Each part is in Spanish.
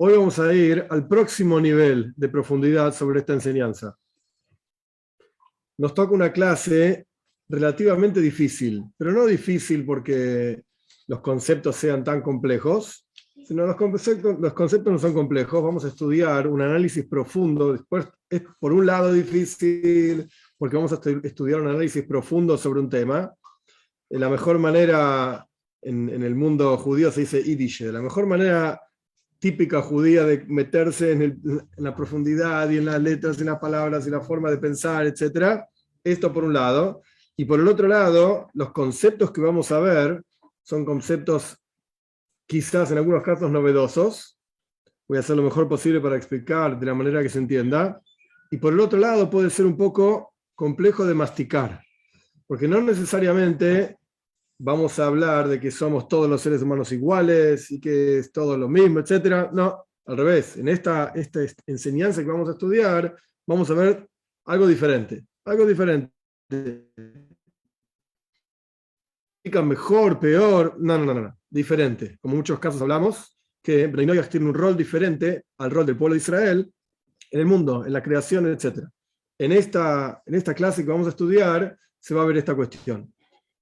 Hoy vamos a ir al próximo nivel de profundidad sobre esta enseñanza. Nos toca una clase relativamente difícil, pero no difícil porque los conceptos sean tan complejos, sino los conceptos no son complejos. Vamos a estudiar un análisis profundo. Después es por un lado difícil porque vamos a estudiar un análisis profundo sobre un tema. De la mejor manera, en el mundo judío se dice Yiddish, de la mejor manera típica judía de meterse en la profundidad y en las letras, en las palabras y la forma de pensar, etc. Esto por un lado. Y por el otro lado, los conceptos que vamos a ver son conceptos quizás en algunos casos novedosos. Voy a hacer lo mejor posible para explicar de la manera que se entienda. Y por el otro lado puede ser un poco complejo de masticar, porque no necesariamente vamos a hablar de que somos todos los seres humanos iguales y que es todo lo mismo, etc. No, al revés. En esta enseñanza que vamos a estudiar, vamos a ver algo diferente. Algo diferente. Mejor, peor, no. Diferente. Como en muchos casos hablamos, que Bnei Noach tiene un rol diferente al rol del pueblo de Israel en el mundo, en la creación, etc. En esta clase que vamos a estudiar, se va a ver esta cuestión.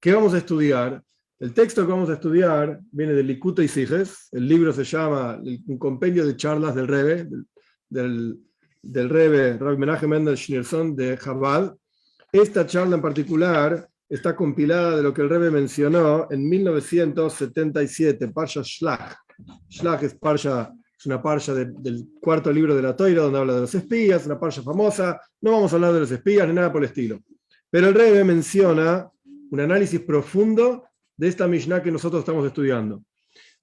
¿Qué vamos a estudiar? El texto que vamos a estudiar viene del Likutei Sijes. El libro se llama un compendio de charlas del Rebbe, del Rebbe Rabbi Menachem Mendel Schneerson de Chabad. Esta charla en particular está compilada de lo que el Rebbe mencionó en 1977, Parsha Shlach. Shlach es una parsha del cuarto libro de la Toira, donde habla de los espías, una parsha famosa. No vamos a hablar de los espías ni nada por el estilo. Pero el Rebbe menciona un análisis profundo de esta Mishnah que nosotros estamos estudiando.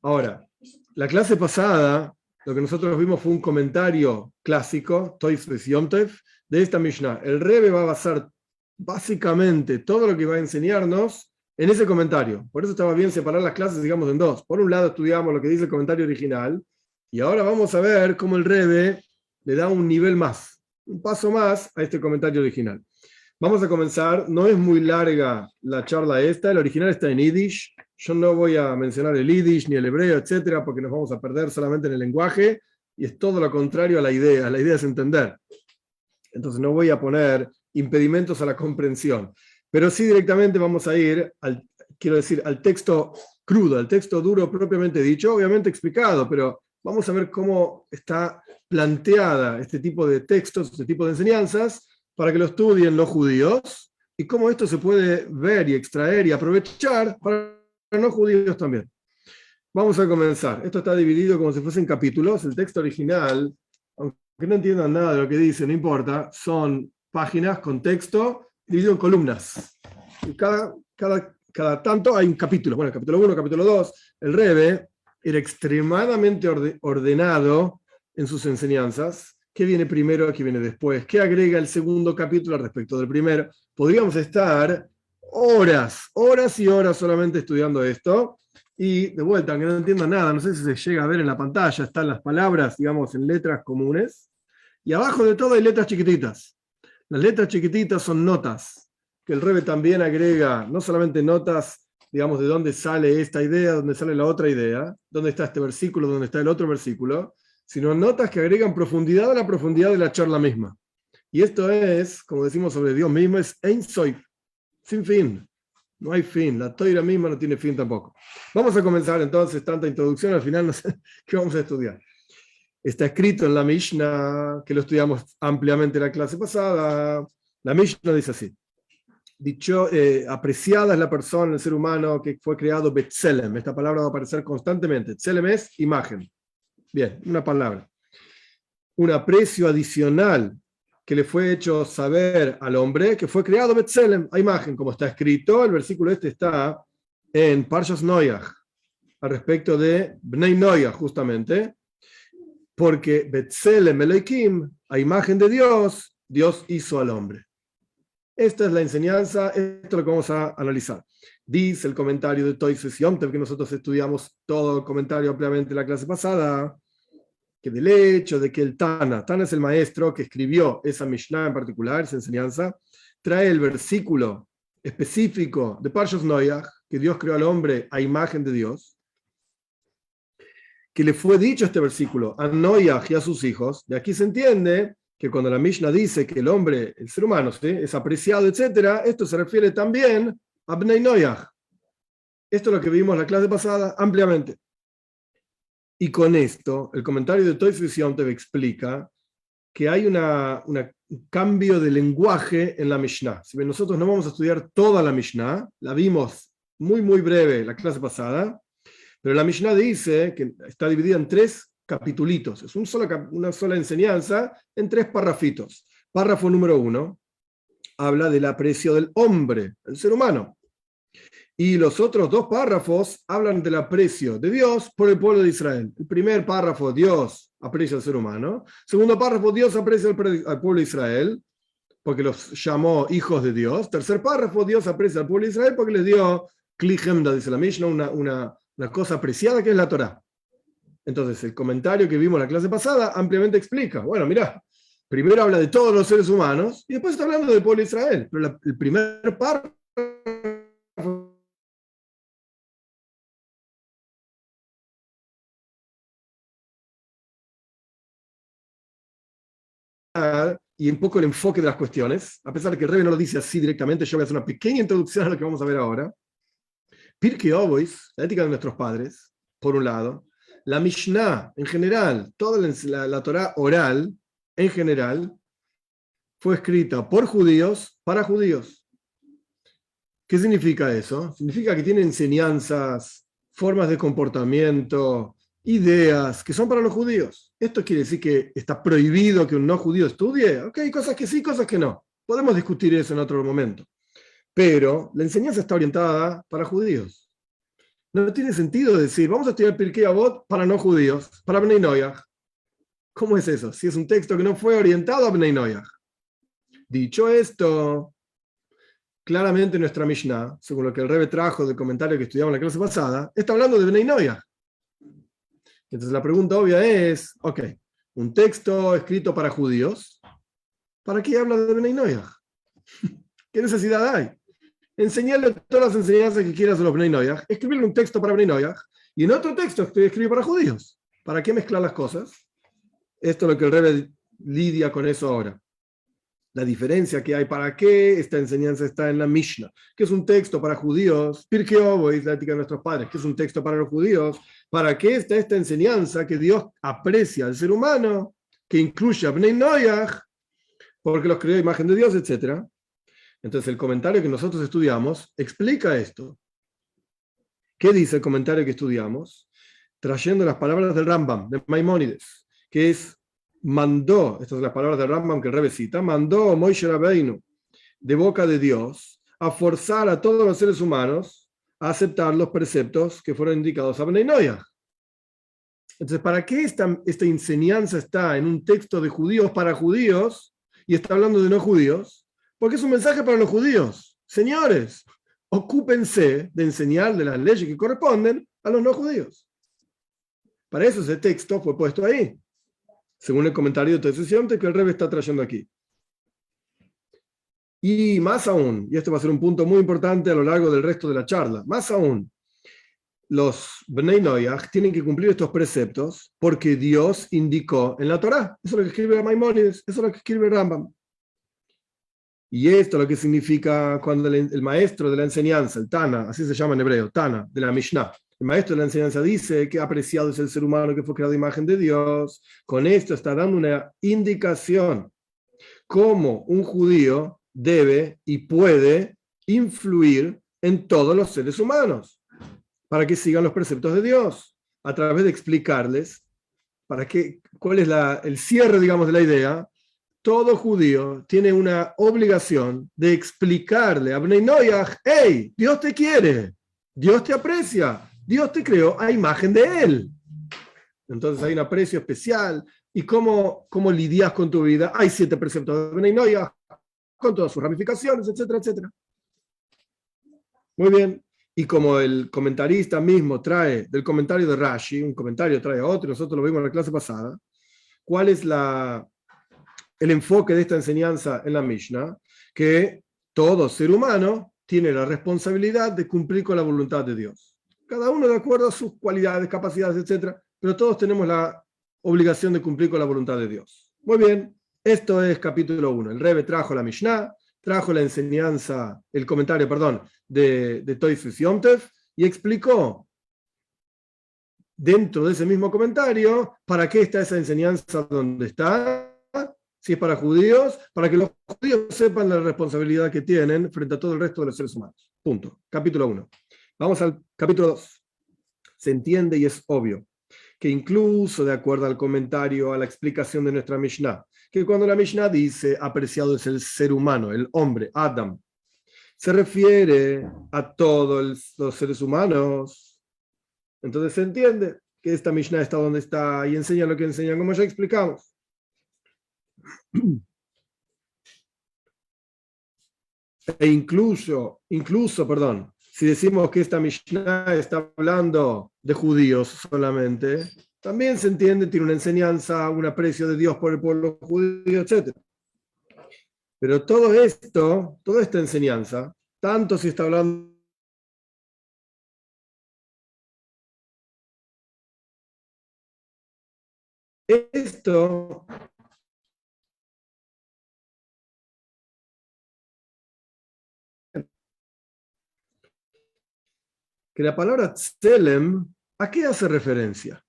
Ahora, la clase pasada, lo que nosotros vimos fue un comentario clásico, Toisves Yom Tov, de esta Mishnah. El Rebbe va a basar básicamente todo lo que va a enseñarnos en ese comentario. Por eso estaba bien separar las clases, digamos, en dos. Por un lado estudiamos lo que dice el comentario original, y ahora vamos a ver cómo el Rebbe le da un nivel más, un paso más a este comentario original. Vamos a comenzar. No es muy larga la charla esta. El original está en Yiddish. Yo no voy a mencionar el Yiddish ni el hebreo, etcétera, porque nos vamos a perder solamente en el lenguaje, y es todo lo contrario a la idea. La idea es entender. Entonces no voy a poner impedimentos a la comprensión. Pero sí directamente vamos a ir al texto crudo, al texto duro propiamente dicho, obviamente explicado, pero vamos a ver cómo está planteada este tipo de textos, este tipo de enseñanzas, para que lo estudien los judíos, y cómo esto se puede ver y extraer y aprovechar para los no judíos también. Vamos a comenzar. Esto está dividido como si fuesen capítulos. El texto original, aunque no entiendan nada de lo que dice, no importa, son páginas con texto dividido en columnas. Y cada tanto hay un capítulo. Bueno, capítulo 1, capítulo 2. El Rebbe era extremadamente ordenado en sus enseñanzas. ¿Qué viene primero? ¿Qué viene después? ¿Qué agrega el segundo capítulo al respecto del primero? Podríamos estar horas y horas solamente estudiando esto. Y de vuelta, aunque no entienda nada, no sé si se llega a ver en la pantalla, están las palabras, digamos, en letras comunes. Y abajo de todo hay letras chiquititas. Las letras chiquititas son notas, que el Rebbe también agrega, no solamente notas, digamos, de dónde sale esta idea, dónde sale la otra idea, dónde está este versículo, dónde está el otro versículo, sino notas que agregan profundidad a la profundidad de la charla misma. Y esto es, como decimos sobre Dios mismo, es Ein Sof, sin fin. No hay fin, la Toira misma no tiene fin tampoco. Vamos a comenzar entonces, tanta introducción, al final no sé qué vamos a estudiar. Está escrito en la Mishnah, que lo estudiamos ampliamente en la clase pasada. La Mishnah dice así: apreciada es la persona, el ser humano que fue creado Betzelem. Esta palabra va a aparecer constantemente. Tzelem es imagen. Bien, una palabra. Un aprecio adicional que le fue hecho saber al hombre que fue creado Betzelem, a imagen, como está escrito. El versículo este está en Parshas Noach, al respecto de Bnei Noach, justamente, porque Betzelem Elohim, a imagen de Dios, Dios hizo al hombre. Esta es la enseñanza, esto es lo que vamos a analizar. Dice el comentario de Toisves Yom Tov, que nosotros estudiamos todo el comentario ampliamente en la clase pasada, que del hecho de que el Tana es el maestro que escribió esa Mishnah en particular, esa enseñanza, trae el versículo específico de Parshas Noach, que Dios creó al hombre a imagen de Dios, que le fue dicho este versículo a Noach y a sus hijos. De aquí se entiende que cuando la Mishnah dice que el hombre, el ser humano, ¿sí?, es apreciado, etc., esto se refiere también a Bnei Noach. Esto es lo que vimos en la clase pasada ampliamente. Y con esto, el comentario de Tosfos Yom Tov explica que hay un cambio de lenguaje en la Mishnah. Si bien nosotros no vamos a estudiar toda la Mishnah, la vimos muy, muy breve la clase pasada, pero la Mishnah dice que está dividida en 3 capitulitos. Es una sola enseñanza en 3 parrafitos. Párrafo número 1 habla del aprecio del hombre, el ser humano. Y los otros 2 párrafos hablan del aprecio de Dios por el pueblo de Israel. El primer párrafo, Dios aprecia al ser humano. Segundo párrafo, Dios aprecia al pueblo de Israel, porque los llamó hijos de Dios. Tercer párrafo, Dios aprecia al pueblo de Israel porque les dio Kli Hemda, dice la Mishnah, una cosa apreciada que es la Torá. Entonces, el comentario que vimos en la clase pasada ampliamente explica. Bueno, mirá, primero habla de todos los seres humanos y después está hablando del pueblo de Israel. Pero el primer párrafo y un poco el enfoque de las cuestiones, a pesar de que el Rebbe no lo dice así directamente, yo voy a hacer una pequeña introducción a lo que vamos a ver ahora. Pirkei Avos, la ética de nuestros padres, por un lado, la Mishnah en general, toda la Torá oral en general, fue escrita por judíos para judíos. ¿Qué significa eso? Significa que tiene enseñanzas, formas de comportamiento, ideas que son para los judíos. ¿Esto quiere decir que está prohibido que un no judío estudie? Ok, cosas que sí, cosas que no. Podemos discutir eso en otro momento. Pero la enseñanza está orientada para judíos. No tiene sentido decir, vamos a estudiar Pirkei Avot para no judíos, para Bnei Noach. ¿Cómo es eso? Si es un texto que no fue orientado a Bnei Noach. Dicho esto, claramente nuestra Mishnah, según lo que el Rebbe trajo del comentario que estudiamos en la clase pasada, está hablando de Bnei Noach. Entonces la pregunta obvia es, ok, un texto escrito para judíos, ¿para qué habla de Bnei Noach? ¿Qué necesidad hay? Enseñarle todas las enseñanzas que quieras a los Bnei Noach, escribirle un texto para Bnei Noach, y en otro texto escribir para judíos. ¿Para qué mezclar las cosas? Esto es lo que el Rebbe lidia con eso ahora. La diferencia que hay, para qué esta enseñanza está en la Mishnah, que es un texto para judíos, Pirkei Avot, la ética de nuestros padres, que es un texto para los judíos, para qué está esta enseñanza que Dios aprecia al ser humano, que incluye a Bnei Noach, porque los creó a imagen de Dios, etc. Entonces el comentario que nosotros estudiamos explica esto. ¿Qué dice el comentario que estudiamos? Trayendo las palabras del Rambam, de Maimónides, que es mandó, estas son las palabras del Rambam que el Rebbe cita, mandó Moshe Rabbeinu de boca de Dios a forzar a todos los seres humanos a aceptar los preceptos que fueron indicados a Bnei Noach. Entonces, ¿para qué esta enseñanza está en un texto de judíos para judíos y está hablando de no judíos? Porque es un mensaje para los judíos. Señores, ocúpense de enseñar de las leyes que corresponden a los no judíos. Para eso ese texto fue puesto ahí, según el comentario de Tosfos Yom Tov que el Rebbe está trayendo aquí. Y más aún, y esto va a ser un punto muy importante a lo largo del resto de la charla, más aún, los Bnei Noach tienen que cumplir estos preceptos porque Dios indicó en la Torá. Eso es lo que escribe Maimónides, eso es lo que escribe Rambam. Y esto es lo que significa cuando el maestro de la enseñanza, el Tana, así se llama en hebreo, Tana, de la Mishnah, el maestro de la enseñanza dice que apreciado es el ser humano que fue creado a imagen de Dios. Con esto está dando una indicación cómo un judío debe y puede influir en todos los seres humanos para que sigan los preceptos de Dios, a través de explicarles cuál es el cierre, digamos, de la idea. Todo judío tiene una obligación de explicarle a Bnei Noach, hey, Dios te quiere, Dios te aprecia, Dios te creó a imagen de Él. Entonces hay un aprecio especial. ¿Y cómo lidias con tu vida? Hay 7 preceptos de Bnei Noach, con todas sus ramificaciones, etcétera, etcétera. Muy bien. Y como el comentarista mismo trae del comentario de Rashi, un comentario trae a otro, nosotros lo vimos en la clase pasada, ¿cuál es el enfoque de esta enseñanza en la Mishnah? Que todo ser humano tiene la responsabilidad de cumplir con la voluntad de Dios. Cada uno de acuerdo a sus cualidades, capacidades, etc. pero todos tenemos la obligación de cumplir con la voluntad de Dios. Muy bien, esto es capítulo 1. El Rebbe trajo la Mishnah, trajo la enseñanza, el comentario, perdón, de Tosfos Yom Tov, y explicó dentro de ese mismo comentario para qué está esa enseñanza donde está, si es para judíos, para que los judíos sepan la responsabilidad que tienen frente a todo el resto de los seres humanos. Punto. Capítulo 1. Vamos al capítulo 2. Se entiende y es obvio que incluso de acuerdo al comentario, a la explicación de nuestra Mishnah, que cuando la Mishnah dice apreciado es el ser humano, el hombre, Adam, se refiere a todos los seres humanos. Entonces se entiende que esta Mishnah está donde está y enseña lo que enseña, como ya explicamos. E incluso, perdón, si decimos que esta Mishnah está hablando de judíos solamente, también se entiende, tiene una enseñanza, un aprecio de Dios por el pueblo judío, etc. Pero todo esto, toda esta enseñanza, tanto si está hablando esto, que la palabra tselem, ¿a qué hace referencia?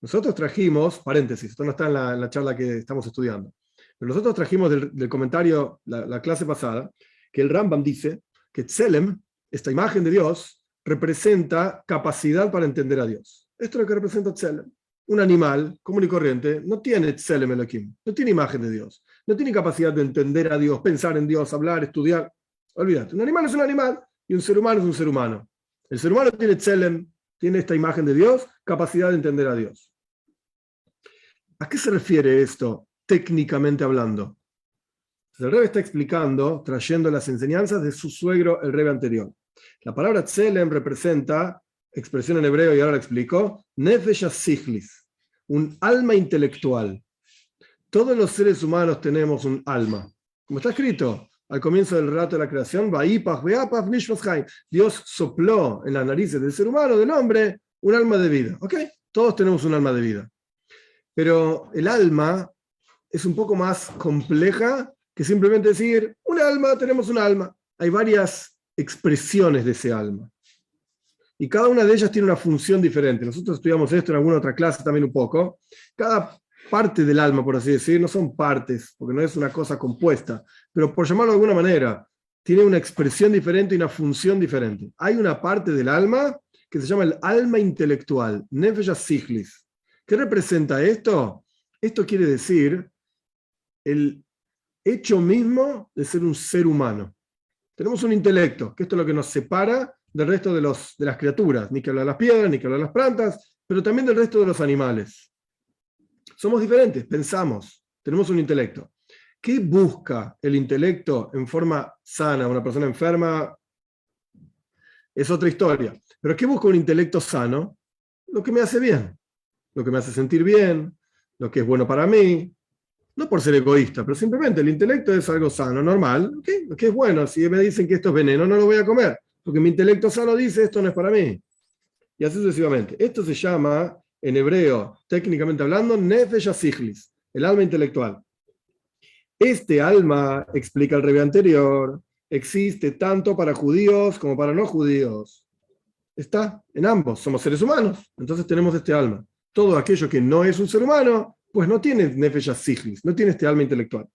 Nosotros trajimos, paréntesis, esto no está en la charla que estamos estudiando, pero nosotros trajimos del comentario, la clase pasada, que el Rambam dice que tselem, esta imagen de Dios, representa capacidad para entender a Dios. Esto es lo que representa tselem. Un animal común y corriente no tiene tselem Elohim, no tiene imagen de Dios, no tiene capacidad de entender a Dios, pensar en Dios, hablar, estudiar. Olvídate, un animal es un animal y un ser humano es un ser humano. El ser humano tiene tselem, tiene esta imagen de Dios, capacidad de entender a Dios. ¿A qué se refiere esto, técnicamente hablando? El Rebbe está explicando, trayendo las enseñanzas de su suegro, el Rebbe anterior. La palabra tselem representa, expresión en hebreo y ahora la explico, nefesh sichlis, un alma intelectual. Todos los seres humanos tenemos un alma. Como está escrito al comienzo del relato de la creación, Dios sopló en las narices del ser humano, del hombre, un alma de vida. ¿Ok? Todos tenemos un alma de vida. Pero el alma es un poco más compleja que simplemente decir, un alma, tenemos un alma. Hay varias expresiones de ese alma. Y cada una de ellas tiene una función diferente. Nosotros estudiamos esto en alguna otra clase también un poco. Cada parte del alma, por así decir, no son partes, porque no es una cosa compuesta, pero por llamarlo de alguna manera, tiene una expresión diferente y una función diferente. Hay una parte del alma que se llama el alma intelectual, Nefesh Sichlis. ¿Qué representa esto? Esto quiere decir el hecho mismo de ser un ser humano. Tenemos un intelecto, que esto es lo que nos separa del resto de las criaturas, ni que hablar de las piedras, ni que hablar de las plantas, pero también del resto de los animales. Somos diferentes, pensamos, tenemos un intelecto. ¿Qué busca el intelecto en forma sana? Una persona enferma es otra historia. Pero ¿qué busca un intelecto sano? Lo que me hace bien, lo que me hace sentir bien, lo que es bueno para mí. No por ser egoísta, pero simplemente el intelecto es algo sano, normal. ¿Okay? Lo que es bueno, si me dicen que esto es veneno, no lo voy a comer, porque mi intelecto sano dice esto no es para mí. Y así sucesivamente. Esto se llama, en hebreo, técnicamente hablando, Nefesh Sichlis, el alma intelectual. Este alma, explica el Rebbe anterior, existe tanto para judíos como para no judíos. Está en ambos, somos seres humanos, entonces tenemos este alma. Todo aquello que no es un ser humano, pues no tiene Nefesh Sichlis, no tiene este alma intelectual.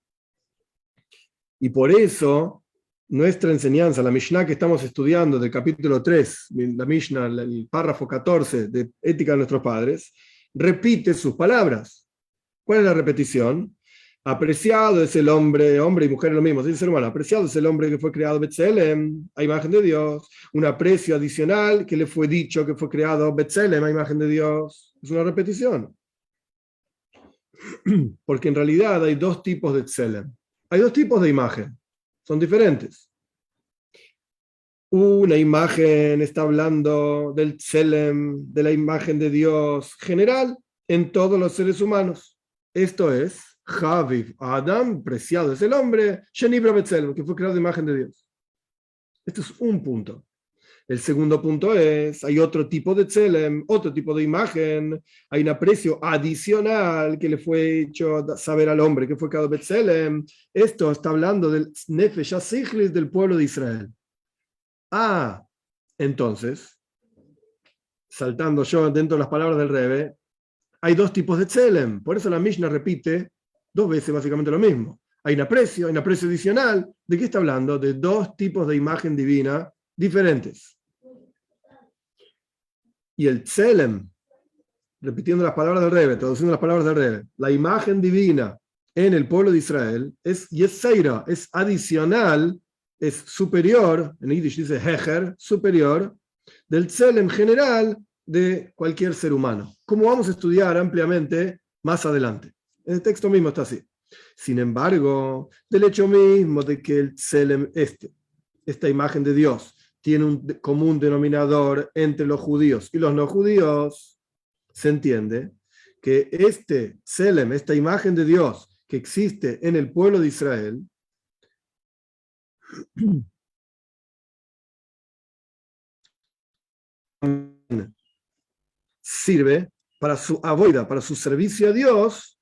Y por eso, nuestra enseñanza, la Mishnah que estamos estudiando del capítulo 3, la Mishnah, el párrafo 14 de Ética de nuestros padres, repite sus palabras. ¿Cuál es la repetición? Apreciado es el hombre, hombre y mujer es lo mismo, es el ser humano. Apreciado es el hombre que fue creado Betzelem, a imagen de Dios. Un aprecio adicional que le fue dicho que fue creado Betzelem, a imagen de Dios. Es una repetición. Porque en realidad hay dos tipos de Tselem. Hay dos tipos de imagen. Son diferentes. Una imagen está hablando del Tselem, de la imagen de Dios general en todos los seres humanos. Esto es Javiv Adam, preciado es el hombre, Shenibra Betzelem, que fue creado de imagen de Dios. Esto es un punto. El segundo punto es, hay otro tipo de tselem, otro tipo de imagen, hay un aprecio adicional que le fue hecho saber al hombre que fue creado Betselem. Esto está hablando del Nefesh HaSichlis del pueblo de Israel. Entonces, saltando yo dentro de las palabras del Rebbe, hay dos tipos de tselem. Por eso la Mishnah repite dos veces básicamente lo mismo. Hay un aprecio adicional. ¿De qué está hablando? De dos tipos de imagen divina diferentes. Y el tselem, repitiendo las palabras del Rebbe, traduciendo las palabras del Rebbe, la imagen divina en el pueblo de Israel es yeseira, es adicional, es superior, en Yiddish dice hecher, superior, del tselem general de cualquier ser humano, como vamos a estudiar ampliamente más adelante. En el texto mismo está así. Sin embargo, del hecho mismo de que el tselem, esta imagen de Dios, tiene un común denominador entre los judíos y los no judíos, se entiende que este tselem, esta imagen de Dios que existe en el pueblo de Israel, sirve para su avoida, para su servicio a Dios,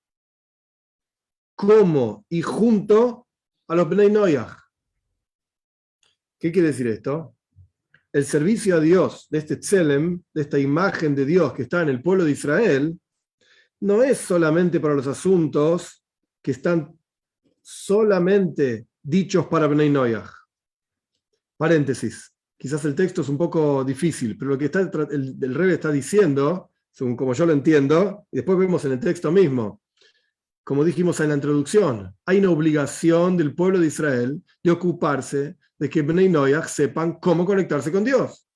como y junto a los Bnei Noyaj. ¿Qué quiere decir esto? El servicio a Dios de este tselem, de esta imagen de Dios que está en el pueblo de Israel, no es solamente para los asuntos que están solamente dichos para Bnei Noyaj. Paréntesis. Quizás el texto es un poco difícil, pero lo que el Rebbe está diciendo, según como yo lo entiendo, y después vemos en el texto mismo, como dijimos en la introducción, hay una obligación del pueblo de Israel de ocuparse de que Bnei Noyaj sepan cómo conectarse con Dios.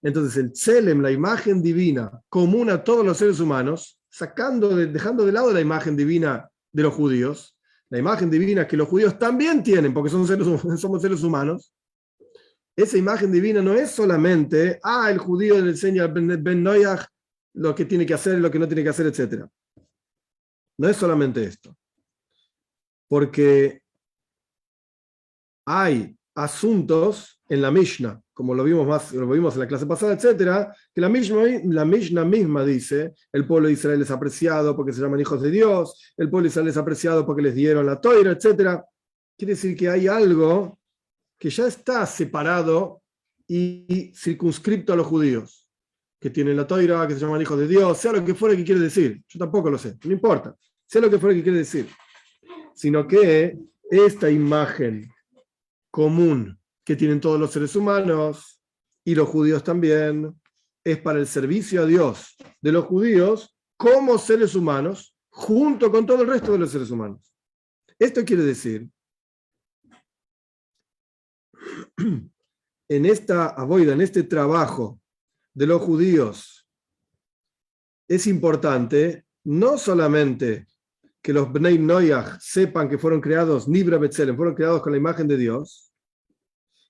Entonces el tselem, la imagen divina común a todos los seres humanos, dejando de lado la imagen divina de los judíos, la imagen divina que los judíos también tienen, porque somos seres humanos. Esa imagen divina no es solamente, el judío le enseña a Ben Noyaj lo que tiene que hacer, lo que no tiene que hacer, etc. No es solamente esto. Porque hay asuntos en la Mishnah, como lo vimos en la clase pasada, etc., que la Mishnah misma dice, el pueblo de Israel es apreciado porque se llaman hijos de Dios, el pueblo de Israel es apreciado porque les dieron la Toira, etc. Quiere decir que hay algo que ya está separado y circunscripto a los judíos, que tienen la toira, que se llaman hijos de Dios, sea lo que fuera que quiere decir. Yo tampoco lo sé, no importa, sea lo que fuera que quiere decir. Sino que esta imagen común que tienen todos los seres humanos, y los judíos también, es para el servicio a Dios de los judíos como seres humanos, junto con todo el resto de los seres humanos. Esto quiere decir, en esta avoida, en este trabajo de los judíos, es importante no solamente que los Bnei Noyaj sepan que fueron creados Nibra Betzelem, fueron creados con la imagen de Dios,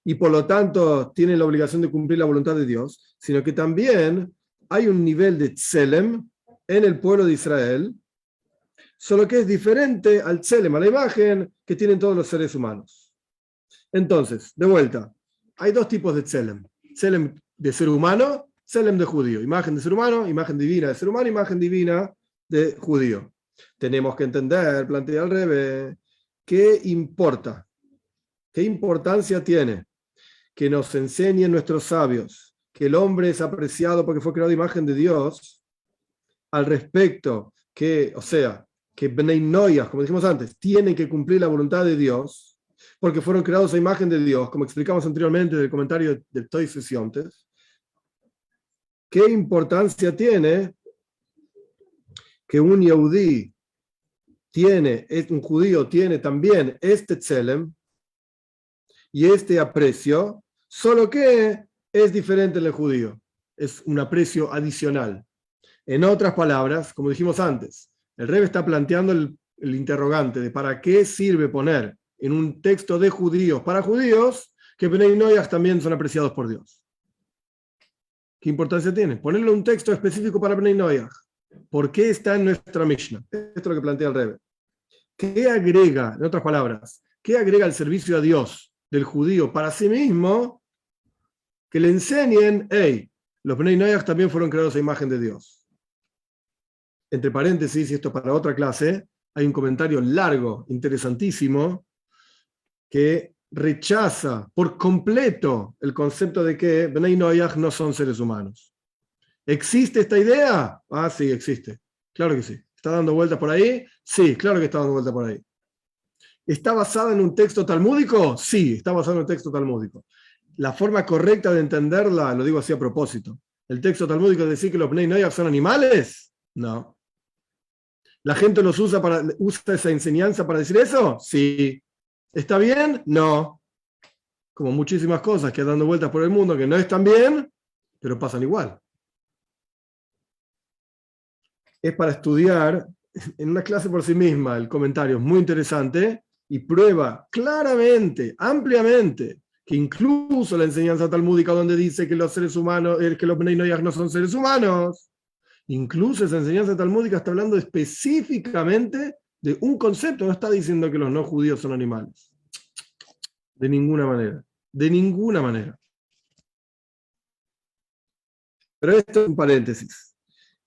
y por lo tanto tienen la obligación de cumplir la voluntad de Dios, sino que también hay un nivel de Tselem en el pueblo de Israel, solo que es diferente al Tselem, a la imagen que tienen todos los seres humanos. Entonces, de vuelta, hay dos tipos de Tselem. Tselem de ser humano, Tselem de judío. Imagen de ser humano, imagen divina de ser humano, imagen divina de judío. Tenemos que entender, plantea el Rebbe, ¿qué importa? ¿Qué importancia tiene que nos enseñen nuestros sabios que el hombre es apreciado porque fue creado a imagen de Dios, al respecto que Bnei Noyaj, como dijimos antes, tienen que cumplir la voluntad de Dios porque fueron creados a imagen de Dios, como explicamos anteriormente del comentario de Toys y Yontes? ¿Qué importancia tiene que un Yehudí un judío tiene también este tselem y este aprecio, solo que es diferente en el judío, es un aprecio adicional? En otras palabras, como dijimos antes, el Rebbe está planteando el interrogante de para qué sirve poner en un texto de judíos para judíos que Bnei Noyaj también son apreciados por Dios. ¿Qué importancia tiene? Ponerle un texto específico para Bnei Noyaj. ¿Por qué está en nuestra Mishnah? Esto es lo que plantea el Rebbe. ¿Qué agrega, en otras palabras, qué agrega el servicio a Dios del judío para sí mismo que le enseñen, hey, los Bnei Noach también fueron creados a imagen de Dios. Entre paréntesis, y esto para otra clase, hay un comentario largo, interesantísimo, que rechaza por completo el concepto de que Bnei Noach no son seres humanos. ¿Existe esta idea? Ah, sí, existe. Claro que sí. ¿Está dando vueltas por ahí? Sí, claro que está dando vueltas por ahí. ¿Está basada en un texto talmúdico? Sí, está basada en un texto talmúdico. La forma correcta de entenderla, lo digo así a propósito, ¿el texto talmúdico es decir que los Bnei Noach son animales? No. ¿La gente usa esa enseñanza para decir eso? Sí. ¿Está bien? No. Como muchísimas cosas que dando vueltas por el mundo que no están bien, pero pasan igual. Es para estudiar en una clase por sí misma. El comentario es muy interesante y prueba claramente, ampliamente, que incluso la enseñanza talmúdica donde dice que los seres humanos, que los Bnei Noach no son seres humanos, incluso esa enseñanza talmúdica está hablando específicamente de un concepto, no está diciendo que los no judíos son animales. De ninguna manera. De ninguna manera. Pero esto es un paréntesis.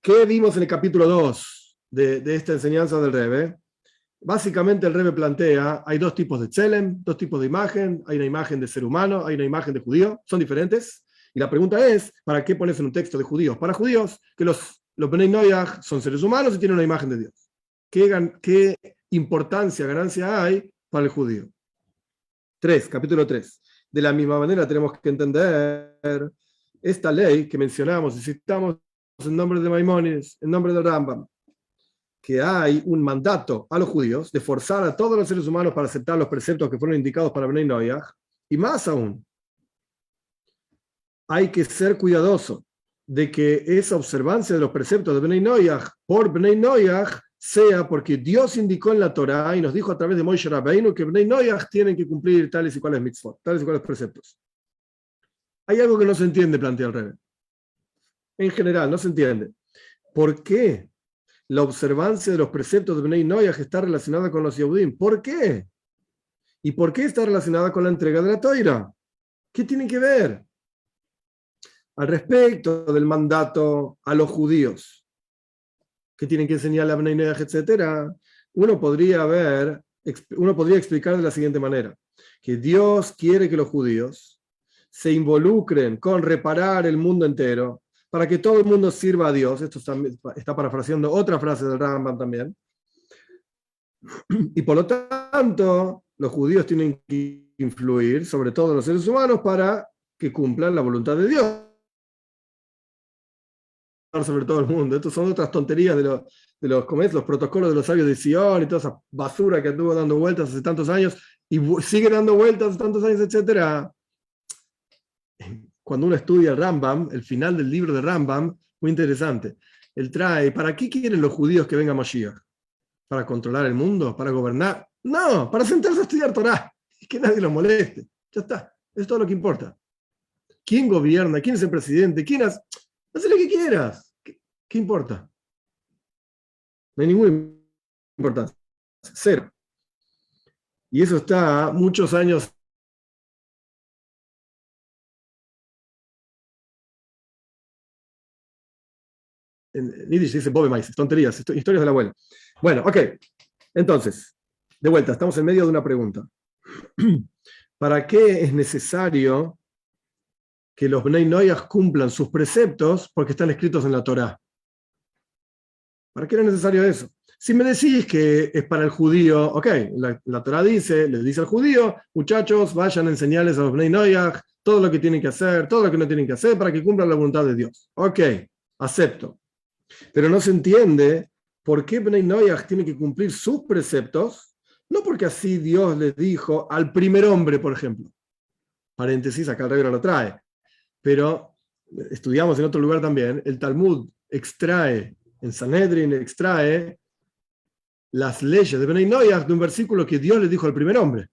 ¿Qué vimos en el capítulo 2 de esta enseñanza del Rebbe? Básicamente el Rebbe plantea, hay dos tipos de tselem, dos tipos de imagen, hay una imagen de ser humano, hay una imagen de judío, son diferentes. Y la pregunta es, ¿para qué pones en un texto de judíos? Para judíos, que los Bnei Noach son seres humanos y tienen una imagen de Dios. ¿Qué importancia, ganancia hay para el judío? Capítulo 3. De la misma manera tenemos que entender esta ley que mencionamos y citamos en nombre de Maimónides, en nombre del Rambam, que hay un mandato a los judíos de forzar a todos los seres humanos para aceptar los preceptos que fueron indicados para Bnei Noach, y más aún, hay que ser cuidadoso de que esa observancia de los preceptos de Bnei Noach por Bnei Noach sea porque Dios indicó en la Torá y nos dijo a través de Moshe Rabbeinu que Bnei Noach tienen que cumplir tales y cuales mitzvot, tales y cuales preceptos. Hay algo que no se entiende, plantea el Rebbe. En general, no se entiende. ¿Por qué la observancia de los preceptos de Bnei Noach está relacionada con los Yehudim? ¿Por qué? ¿Y por qué está relacionada con la entrega de la Torá? ¿Qué tiene que ver? Al respecto del mandato a los judíos, que tienen que enseñarle a Bnei Noach, etc., uno podría explicar de la siguiente manera, que Dios quiere que los judíos se involucren con reparar el mundo entero, para que todo el mundo sirva a Dios. Esto está parafraseando otra frase del Rambam también. Y por lo tanto, los judíos tienen que influir sobre todos los seres humanos para que cumplan la voluntad de Dios sobre todo el mundo. Estos son otras tonterías de los protocolos de los sabios de Sion y toda esa basura que anduvo dando vueltas hace tantos años y sigue dando vueltas hace tantos años, etc. Cuando uno estudia el Rambam, el final del libro de Rambam, muy interesante. Él trae, ¿para qué quieren los judíos que venga Mashiach? ¿Para controlar el mundo? ¿Para gobernar? No, para sentarse a estudiar Torah y que nadie los moleste. Ya está, es todo lo que importa. ¿Quién gobierna? ¿Quién es el presidente? ¿Quién hace? Haz lo que quieras. ¿Qué importa? No hay ninguna importancia. Cero. Y eso está muchos años. En Yiddish dice Bobe Mais, tonterías, historias de la abuela. Bueno, ok. Entonces, de vuelta, estamos en medio de una pregunta. ¿Para qué es necesario que los Bnei Noach cumplan sus preceptos porque están escritos en la Torá? ¿Para qué era necesario eso? Si me decís que es para el judío, ok, la Torá le dice al judío, muchachos, vayan a enseñarles a los Bnei Noach todo lo que tienen que hacer, todo lo que no tienen que hacer para que cumplan la voluntad de Dios. Ok, acepto. Pero no se entiende por qué Bnei Noach tiene que cumplir sus preceptos, no porque así Dios les dijo al primer hombre, por ejemplo. Paréntesis, acá el Rebbe no lo trae. Pero estudiamos en otro lugar también, el Talmud extrae, en Sanhedrin extrae las leyes de Bnei Noach de un versículo que Dios le dijo al primer hombre.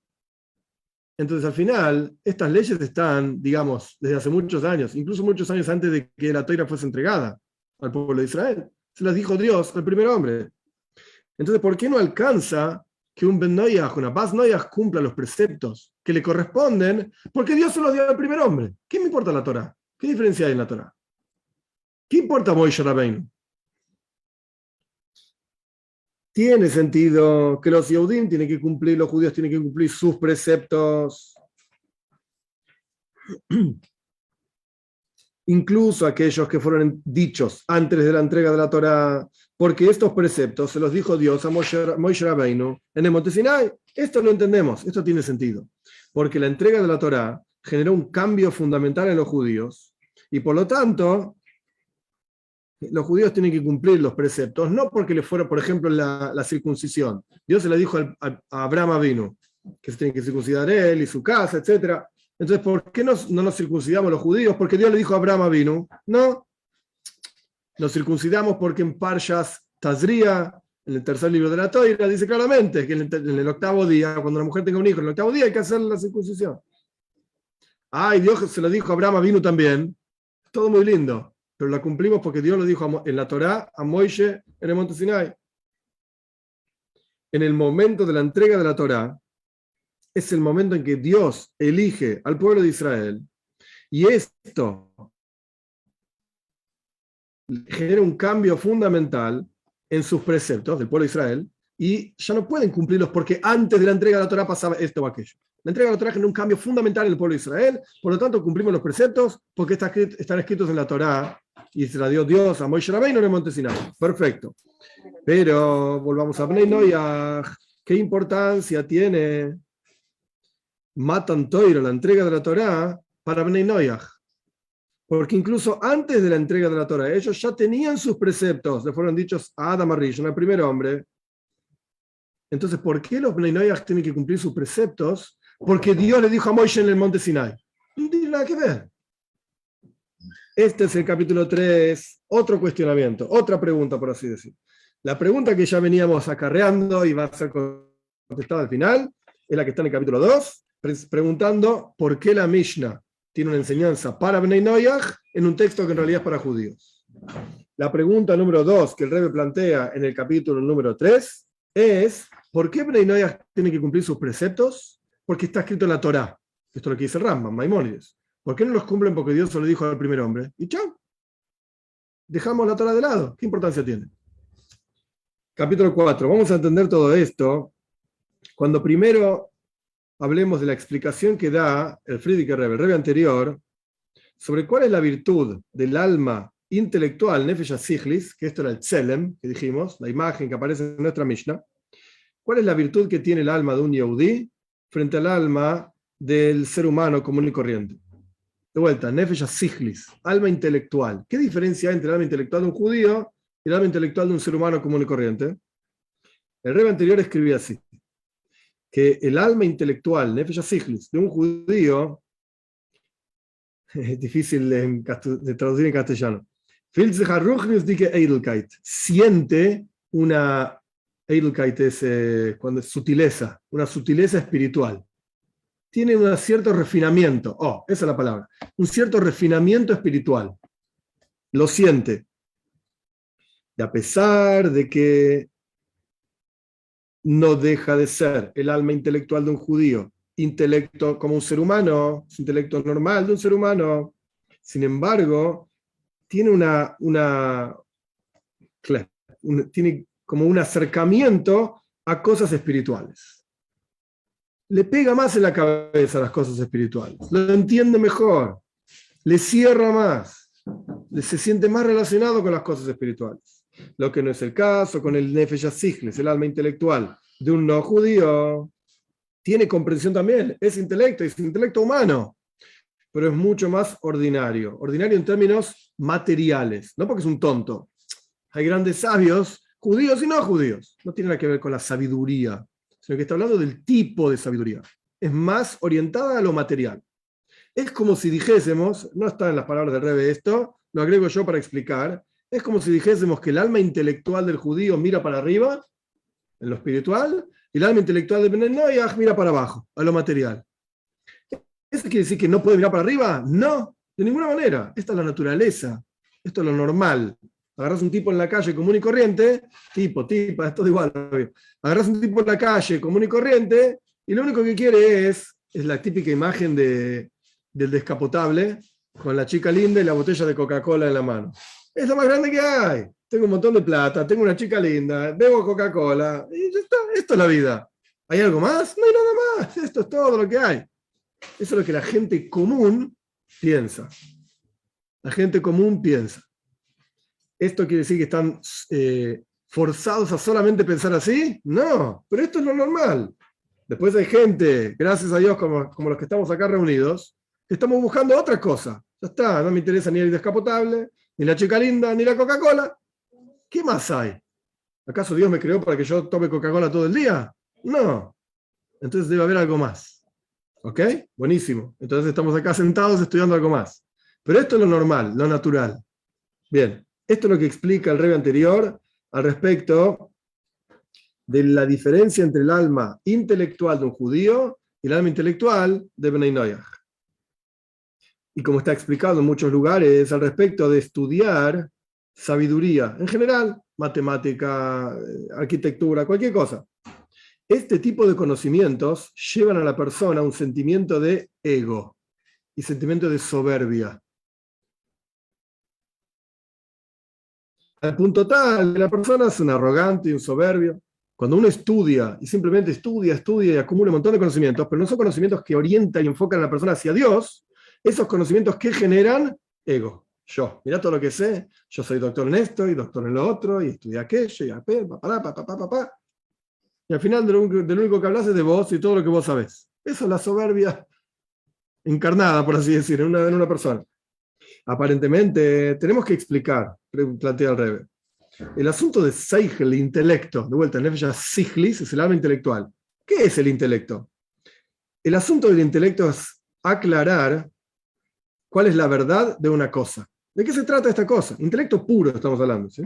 Entonces, al final, estas leyes están, digamos, desde hace muchos años, incluso muchos años antes de que la Torá fuese entregada al pueblo de Israel. Se las dijo Dios al primer hombre. Entonces, ¿por qué no alcanza que un Ben Noyaj, una Bas Noyaj cumpla los preceptos que le corresponden, porque Dios se los dio al primer hombre. ¿Qué me importa la Torá? ¿Qué diferencia hay en la Torá? ¿Qué importa Moishe Rabbeinu? Tiene sentido que los Yehudim tienen que cumplir, los judíos tienen que cumplir sus preceptos, incluso aquellos que fueron dichos antes de la entrega de la Torá, porque estos preceptos se los dijo Dios a Moishe Rabbeinu en el monte Sinai. Esto lo entendemos, esto tiene sentido, porque la entrega de la Torá generó un cambio fundamental en los judíos, y por lo tanto, los judíos tienen que cumplir los preceptos, no porque le fuera, por ejemplo, la circuncisión. Dios se le dijo a Abraham Avinu que se tiene que circuncidar él y su casa, etc. Entonces, ¿por qué no nos circuncidamos los judíos? Porque Dios le dijo a Abraham Avinu, no. Nos circuncidamos porque en Parshas Tazria, en el tercer libro de la Torá, dice claramente que en el octavo día, cuando una mujer tenga un hijo, en el octavo día hay que hacer la circuncisión. Y Dios se lo dijo a Abraham Avinu también. Todo muy lindo. Pero la cumplimos porque Dios lo dijo en la Torá a Moishe en el monte Sinai. En el momento de la entrega de la Torá, es el momento en que Dios elige al pueblo de Israel, y esto genera un cambio fundamental en sus preceptos del pueblo de Israel, y ya no pueden cumplirlos porque antes de la entrega de la Torá pasaba esto o aquello. La entrega de la Torá genera un cambio fundamental en el pueblo de Israel, por lo tanto cumplimos los preceptos porque están escritos en la Torá y se la dio Dios a Moishe Rabbeinu en el monte Sinai. Perfecto. Pero volvamos a Bnei Noyaj. ¿Qué importancia tiene Matan Torah, la entrega de la Torá, para Bnei Noyaj? Porque incluso antes de la entrega de la Torá, ellos ya tenían sus preceptos, le fueron dichos a Adam Arishon, el primer hombre. Entonces, ¿por qué los Bnei Noyaj tienen que cumplir sus preceptos? Porque Dios le dijo a Moishe en el monte Sinai. No tiene nada que ver. Este es el capítulo 3, otro cuestionamiento, otra pregunta, por así decir. La pregunta que ya veníamos acarreando y va a ser contestada al final es la que está en el capítulo 2, preguntando por qué la Mishnah tiene una enseñanza para Bnei Noyaj en un texto que en realidad es para judíos. La pregunta número 2 que el Rebbe plantea en el capítulo número 3 es ¿por qué Bnei Noyaj tiene que cumplir sus preceptos? Porque está escrito en la Torá. Esto es lo que dice Rambam, Maimónides. ¿Por qué no los cumplen? Porque Dios se lo dijo al primer hombre. Y chao. Dejamos la Torá de lado. ¿Qué importancia tiene? Capítulo 4. Vamos a entender todo esto cuando primero hablemos de la explicación que da el Frierdiker Rebbe, el Rebbe anterior, sobre cuál es la virtud del alma intelectual, Nefesh HaSichlis, que esto era el Tselem, que dijimos, la imagen que aparece en nuestra Mishnah. ¿Cuál es la virtud que tiene el alma de un Yehudí frente al alma del ser humano común y corriente? De vuelta, Nefesh HaSichlis, alma intelectual. ¿Qué diferencia hay entre el alma intelectual de un judío y el alma intelectual de un ser humano común y corriente? El Rebbe anterior escribía así, que el alma intelectual, Nefesh HaSichlis, de un judío, es difícil de traducir en castellano, siente una, Edelkeit es cuando es sutileza, una sutileza espiritual. Tiene un cierto refinamiento, esa es la palabra, un cierto refinamiento espiritual. Lo siente. Y a pesar de que no deja de ser el alma intelectual de un judío, intelecto como un ser humano, es intelecto normal de un ser humano, sin embargo, tiene tiene como un acercamiento a cosas espirituales. Le pega más en la cabeza a las cosas espirituales, lo entiende mejor, le cierra más, se siente más relacionado con las cosas espirituales. Lo que no es el caso con el Nefesh HaSichlis, el alma intelectual de un no judío. Tiene comprensión también, es intelecto humano, pero es mucho más ordinario. Ordinario en términos materiales, no porque es un tonto. Hay grandes sabios, judíos y no judíos. No tiene nada que ver con la sabiduría, sino que está hablando del tipo de sabiduría. Es más orientada a lo material. Es como si dijésemos, no está en las palabras del Rebbe esto, lo agrego yo para explicar, es como si dijésemos que el alma intelectual del judío mira para arriba, en lo espiritual, y el alma intelectual de Bnei Noyaj mira para abajo, a lo material. ¿Eso quiere decir que no puede mirar para arriba? No, de ninguna manera. Esta es la naturaleza, esto es lo normal. Agarrás un tipo en la calle común y corriente, tipa, es todo igual. Agarrás un tipo en la calle común y corriente, y lo único que quiere es la típica imagen del descapotable, con la chica linda y la botella de Coca-Cola en la mano. Es lo más grande que hay. Tengo un montón de plata, tengo una chica linda, bebo Coca-Cola, y ya está, esto es la vida. ¿Hay algo más? No hay nada más, esto es todo lo que hay. Eso es lo que la gente común piensa. La gente común piensa. ¿Esto quiere decir que están forzados a solamente pensar así? No, pero esto es lo normal. Después hay gente, gracias a Dios, como los que estamos acá reunidos, que estamos buscando otra cosa. Ya está, no me interesa ni el descapotable, ni la chica linda, ni la Coca-Cola. ¿Qué más hay? ¿Acaso Dios me creó para que yo tome Coca-Cola todo el día? No. Entonces debe haber algo más. ¿Ok? Buenísimo. Entonces estamos acá sentados estudiando algo más. Pero esto es lo normal, lo natural. Bien, esto es lo que explica el Rebbe anterior al respecto de la diferencia entre el alma intelectual de un judío y el alma intelectual de Bnei Noach. Y como está explicado en muchos lugares al respecto de estudiar sabiduría, en general, matemática, arquitectura, cualquier cosa. Este tipo de conocimientos llevan a la persona a un sentimiento de ego y sentimiento de soberbia. Al punto tal que la persona es un arrogante y un soberbio. Cuando uno estudia y simplemente estudia y acumula un montón de conocimientos, pero no son conocimientos que orientan y enfocan a la persona hacia Dios, esos conocimientos que generan ego. Yo, mirá todo lo que sé, yo soy doctor en esto y doctor en lo otro, y estudié aquello, y al final de lo único que hablas es de vos y todo lo que vos sabés. Eso es la soberbia encarnada, por así decir, en una persona. Aparentemente, tenemos que explicar, plantea el Rebbe. El asunto de Seichel, el intelecto, de vuelta, Nefesh Sichlis, es el alma intelectual. ¿Qué es el intelecto? El asunto del intelecto es aclarar cuál es la verdad de una cosa. ¿De qué se trata esta cosa? Intelecto puro estamos hablando, ¿sí?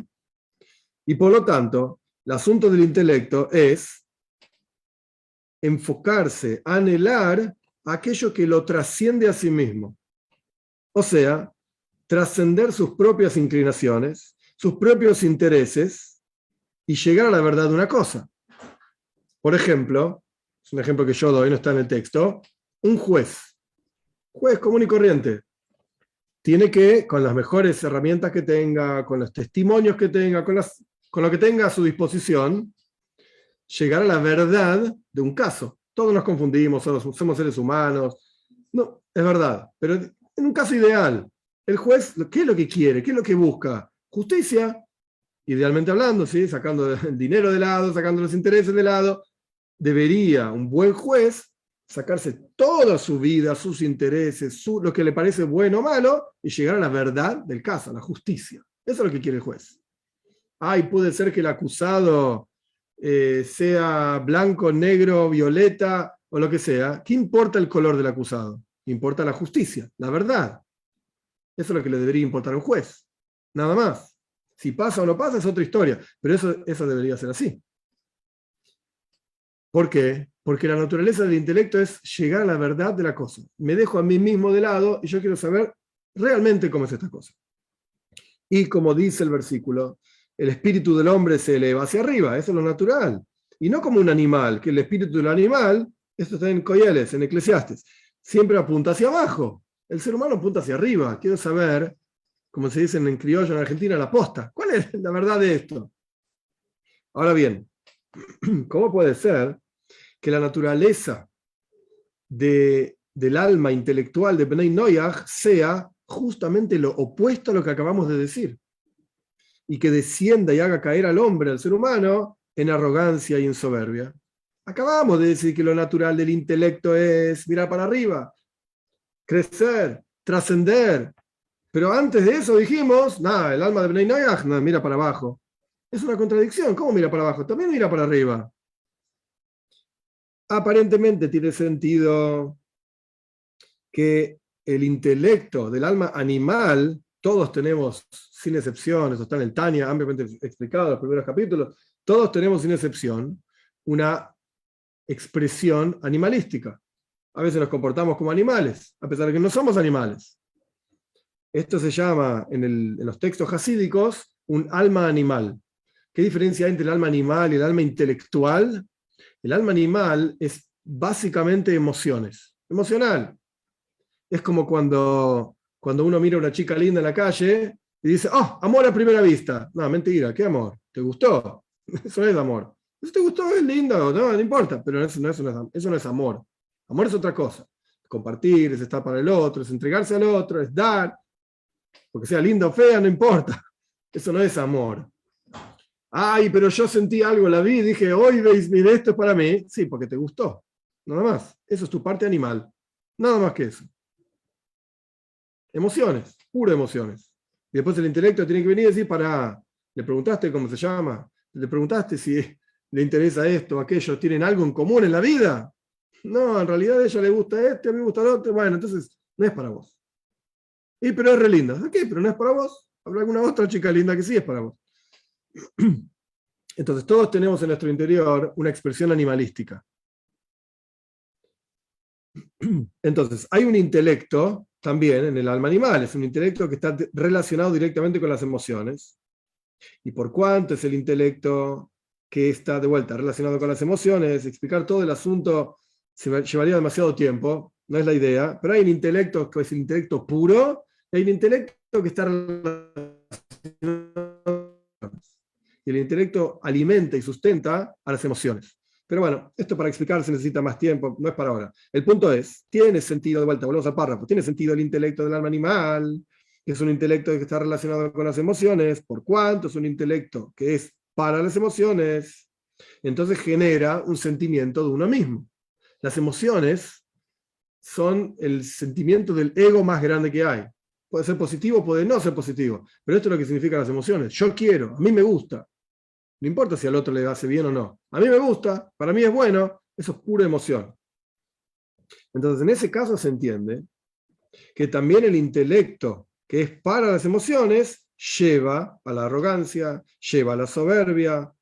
Y por lo tanto, el asunto del intelecto es enfocarse, anhelar aquello que lo trasciende a sí mismo. O sea, trascender sus propias inclinaciones, sus propios intereses y llegar a la verdad de una cosa. Por ejemplo, es un ejemplo que yo doy, no está en el texto, un juez común y corriente, tiene que, con las mejores herramientas que tenga, con los testimonios que tenga, con lo que tenga a su disposición, llegar a la verdad de un caso. Todos nos confundimos, somos seres humanos. No, es verdad, pero en un caso ideal, el juez, ¿qué es lo que quiere? ¿Qué es lo que busca? Justicia, idealmente hablando, ¿sí? Sacando el dinero de lado, sacando los intereses de lado. Debería un buen juez sacarse toda su vida, sus intereses, lo que le parece bueno o malo, y llegar a la verdad del caso, a la justicia. Eso es lo que quiere el juez. Y puede ser que el acusado sea blanco, negro, violeta o lo que sea. ¿Qué importa el color del acusado? Importa la justicia, la verdad. Eso es lo que le debería importar a un juez. Nada más. Si pasa o no pasa es otra historia, pero eso debería ser así. ¿Por qué? Porque la naturaleza del intelecto es llegar a la verdad de la cosa. Me dejo a mí mismo de lado y yo quiero saber realmente cómo es esta cosa. Y como dice el versículo, el espíritu del hombre se eleva hacia arriba, eso es lo natural. Y no como un animal, que el espíritu del animal, esto está en Coyeles, en Eclesiastes, siempre apunta hacia abajo. El ser humano apunta hacia arriba. Quiero saber, como se dice en criollo en Argentina, la posta. ¿Cuál es la verdad de esto? Ahora bien, ¿cómo puede ser que la naturaleza del alma intelectual de Bnei Noach sea justamente lo opuesto a lo que acabamos de decir? Y que descienda y haga caer al hombre, al ser humano, en arrogancia y en soberbia. Acabamos de decir que lo natural del intelecto es mirar para arriba, crecer, trascender. Pero antes de eso dijimos, nada, el alma de Bnei Noach mira para abajo. Es una contradicción. ¿Cómo mira para abajo? También mira para arriba. Aparentemente tiene sentido que el intelecto del alma animal, todos tenemos, sin excepción, eso está en el Tania, ampliamente explicado en los primeros capítulos, todos tenemos sin excepción una expresión animalística. A veces nos comportamos como animales, a pesar de que no somos animales. Esto se llama, en los textos hasídicos, un alma animal. ¿Qué diferencia hay entre el alma animal y el alma intelectual? El alma animal es básicamente emociones. Emocional. Es como cuando uno mira a una chica linda en la calle y dice, oh, amor a primera vista. No, mentira, ¿qué amor? ¿Te gustó? Eso no es amor. Si te gustó, es lindo, no importa, pero eso no es amor. Amor es otra cosa. Compartir, es estar para el otro, es entregarse al otro, es dar. Porque sea linda o fea, no importa. Eso no es amor. Ay, pero yo sentí algo, la vi y dije, hoy veis, mire, esto es para mí. Sí, porque te gustó. Nada más. Eso es tu parte animal. Nada más que eso. Emociones, pura emociones. Y después el intelecto tiene que venir y decir, le preguntaste cómo se llama, le preguntaste si le interesa esto o aquello, ¿tienen algo en común en la vida? No, en realidad a ella le gusta este, a mí me gusta el otro. Bueno, entonces no es para vos. Y pero es re linda. ¿Ok? Pero no es para vos. Habrá alguna otra chica linda que sí es para vos. Entonces todos tenemos en nuestro interior una expresión animalística. Entonces, hay un intelecto también en el alma animal, es un intelecto que está relacionado directamente con las emociones. Y por cuánto es el intelecto que está de vuelta relacionado con las emociones, explicar todo el asunto llevaría demasiado tiempo, no es la idea, pero hay un intelecto que es el intelecto puro, y hay un intelecto que está relacionado. Y el intelecto alimenta y sustenta a las emociones. Pero bueno, esto para explicar se necesita más tiempo, no es para ahora. El punto es, tiene sentido, de vuelta, volvemos al párrafo, tiene sentido el intelecto del alma animal, que es un intelecto que está relacionado con las emociones, por cuanto es un intelecto que es para las emociones, entonces genera un sentimiento de uno mismo. Las emociones son el sentimiento del ego más grande que hay. Puede ser positivo, puede no ser positivo, pero esto es lo que significan las emociones. Yo quiero, a mí me gusta. No importa si al otro le hace bien o no. A mí me gusta, para mí es bueno, eso es pura emoción. Entonces, en ese caso se entiende que también el intelecto que es para las emociones lleva a la arrogancia, lleva a la soberbia,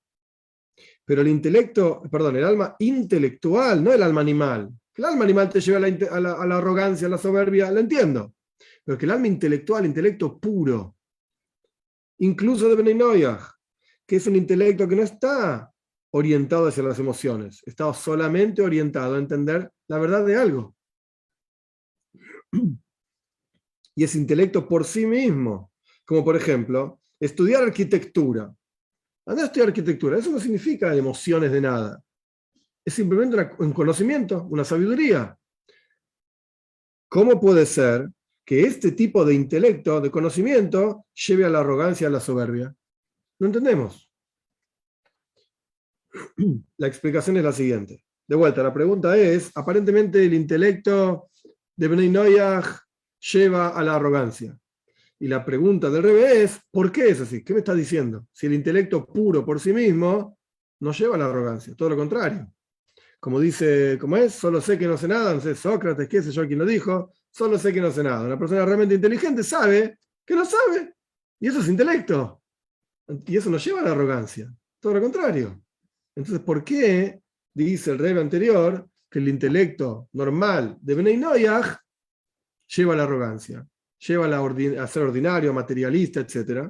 pero el intelecto, perdón, el alma intelectual, no el alma animal. El alma animal te lleva a la arrogancia, a la soberbia, lo entiendo. Pero que el alma intelectual, intelecto puro, incluso de Bnei Noyaj, que es un intelecto que no está orientado hacia las emociones, está solamente orientado a entender la verdad de algo. Y ese intelecto por sí mismo, como por ejemplo, estudiar arquitectura. Andar a estudiar arquitectura, eso no significa emociones de nada. Es simplemente un conocimiento, una sabiduría. ¿Cómo puede ser que este tipo de intelecto, de conocimiento, lleve a la arrogancia, a la soberbia? No entendemos. La explicación es la siguiente. De vuelta, la pregunta es, aparentemente el intelecto de Bnei Noyaj lleva a la arrogancia. Y la pregunta del Rebbe es, ¿por qué es así? ¿Qué me está diciendo? Si el intelecto puro por sí mismo no lleva a la arrogancia, todo lo contrario. Como dice, ¿cómo es? Solo sé que no sé nada, no sé, Sócrates, qué sé yo quién lo dijo, solo sé que no sé nada. Una persona realmente inteligente sabe que no sabe. Y eso es intelecto. Y eso no lleva a la arrogancia, todo lo contrario. Entonces, ¿por qué dice el Rebbe anterior que el intelecto normal de Bnei Noyaj lleva a la arrogancia, lleva a ser ordinario, materialista, etc.?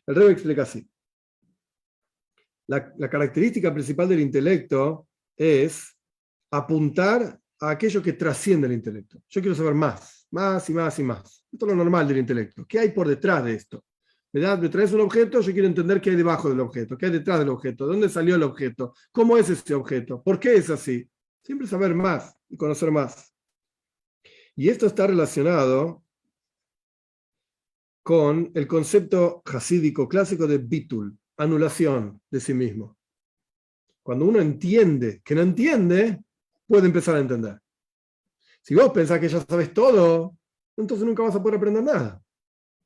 El Rebbe explica así. La característica principal del intelecto es apuntar a aquello que trasciende el intelecto. Yo quiero saber más, más y más y más. Esto es lo normal del intelecto. ¿Qué hay por detrás de esto? Me traes un objeto, yo quiero entender qué hay debajo del objeto, qué hay detrás del objeto, dónde salió el objeto, cómo es ese objeto, por qué es así. Siempre saber más y conocer más. Y esto está relacionado con el concepto jasídico clásico de bitul, anulación de sí mismo. Cuando uno entiende que no entiende, puede empezar a entender. Si vos pensás que ya sabes todo, entonces nunca vas a poder aprender nada.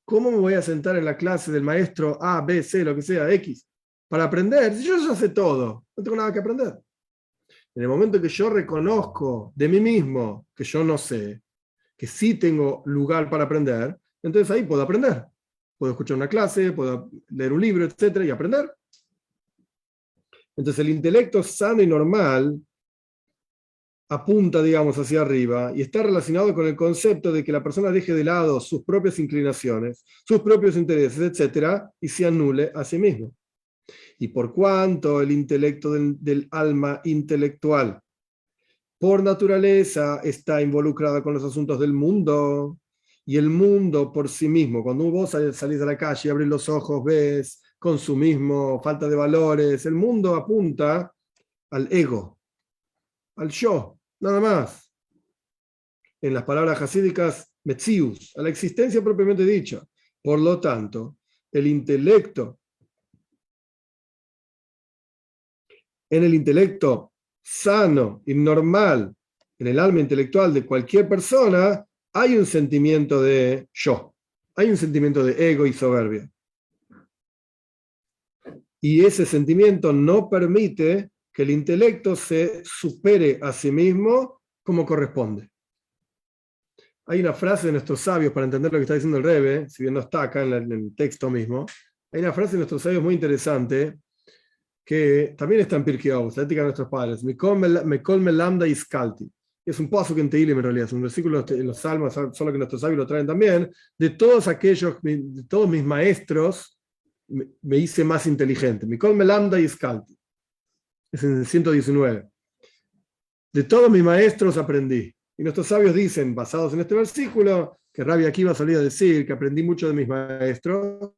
¿Cómo me voy a sentar en la clase del maestro A, B, C, lo que sea, X, para aprender? Si yo ya sé todo, no tengo nada que aprender. En el momento que yo reconozco de mí mismo que yo no sé, que sí tengo lugar para aprender, entonces ahí puedo aprender. Puedo escuchar una clase, puedo leer un libro, etcétera, y aprender. Entonces el intelecto sano y normal apunta, digamos, hacia arriba y está relacionado con el concepto de que la persona deje de lado sus propias inclinaciones, sus propios intereses, etcétera, y se anule a sí mismo. Y por cuanto el intelecto del alma intelectual por naturaleza está involucrada con los asuntos del mundo, y el mundo por sí mismo, cuando vos salís a la calle, abrís los ojos, ves consumismo, falta de valores, el mundo apunta al ego, al yo, nada más. En las palabras hasídicas, metzius, a la existencia propiamente dicha. Por lo tanto, el intelecto, en el intelecto sano y normal, en el alma intelectual de cualquier persona, hay un sentimiento de yo, hay un sentimiento de ego y soberbia. Y ese sentimiento no permite que el intelecto se supere a sí mismo como corresponde. Hay una frase de nuestros sabios, para entender lo que está diciendo el Rebbe, si bien no está acá en el texto mismo, hay una frase de nuestros sabios muy interesante, que también está en Pirkei Avos, la ética de nuestros padres, Mekol Melamda Iskalti. Es un paso que en Tehilim en realidad, es un versículo en los Salmos, solo que nuestros sabios lo traen también, de todos mis maestros, me hice más inteligente. Mekol Melamda Iskalti. Es en el 119. De todos mis maestros aprendí. Y nuestros sabios dicen, basados en este versículo, que Rabbi Akiva solía decir que aprendí mucho de mis maestros,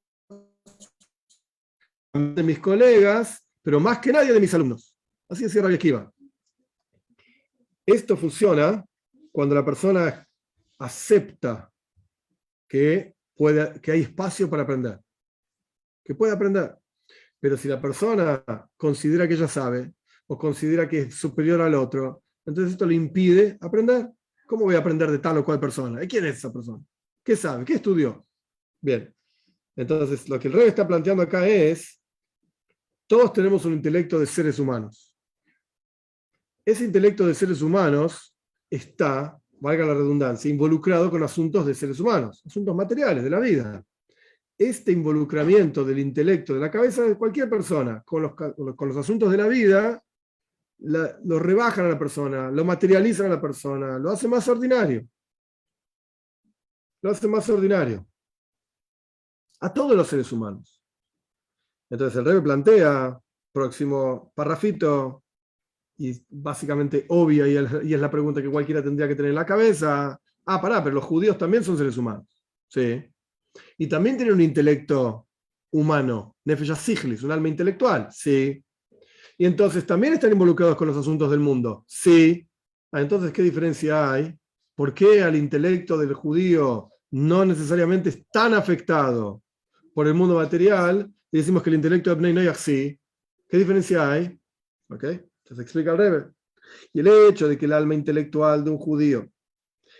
de mis colegas, pero más que nadie de mis alumnos. Así decía Rabbi Akiva. Esto funciona cuando la persona acepta que hay espacio para aprender, que puede aprender. Pero si la persona considera que ella sabe o considera que es superior al otro, entonces esto le impide aprender. ¿Cómo voy a aprender de tal o cual persona? ¿Y quién es esa persona? ¿Qué sabe? ¿Qué estudió? Bien. Entonces, lo que el Rebbe está planteando acá es, todos tenemos un intelecto de seres humanos. Ese intelecto de seres humanos está, valga la redundancia, involucrado con asuntos de seres humanos, asuntos materiales de la vida. Este involucramiento del intelecto de la cabeza de cualquier persona con los asuntos de la vida lo rebajan a la persona, lo materializan a la persona, lo hace más ordinario. Lo hace más ordinario. A todos los seres humanos. Entonces el Rebbe plantea, próximo parrafito, y básicamente obvia, y es la pregunta que cualquiera tendría que tener en la cabeza. Pero los judíos también son seres humanos. Sí. Y también tienen un intelecto humano, Nefesh HaSichlis, un alma intelectual. Sí. Y entonces también están involucrados con los asuntos del mundo. Sí. Entonces, ¿qué diferencia hay? ¿Por qué al intelecto del judío no necesariamente es tan afectado por el mundo material y decimos que el intelecto de Bnei Noach sí? ¿Qué diferencia hay? ¿Ok? Entonces explica el Rebbe. Y el hecho de que el alma intelectual de un judío,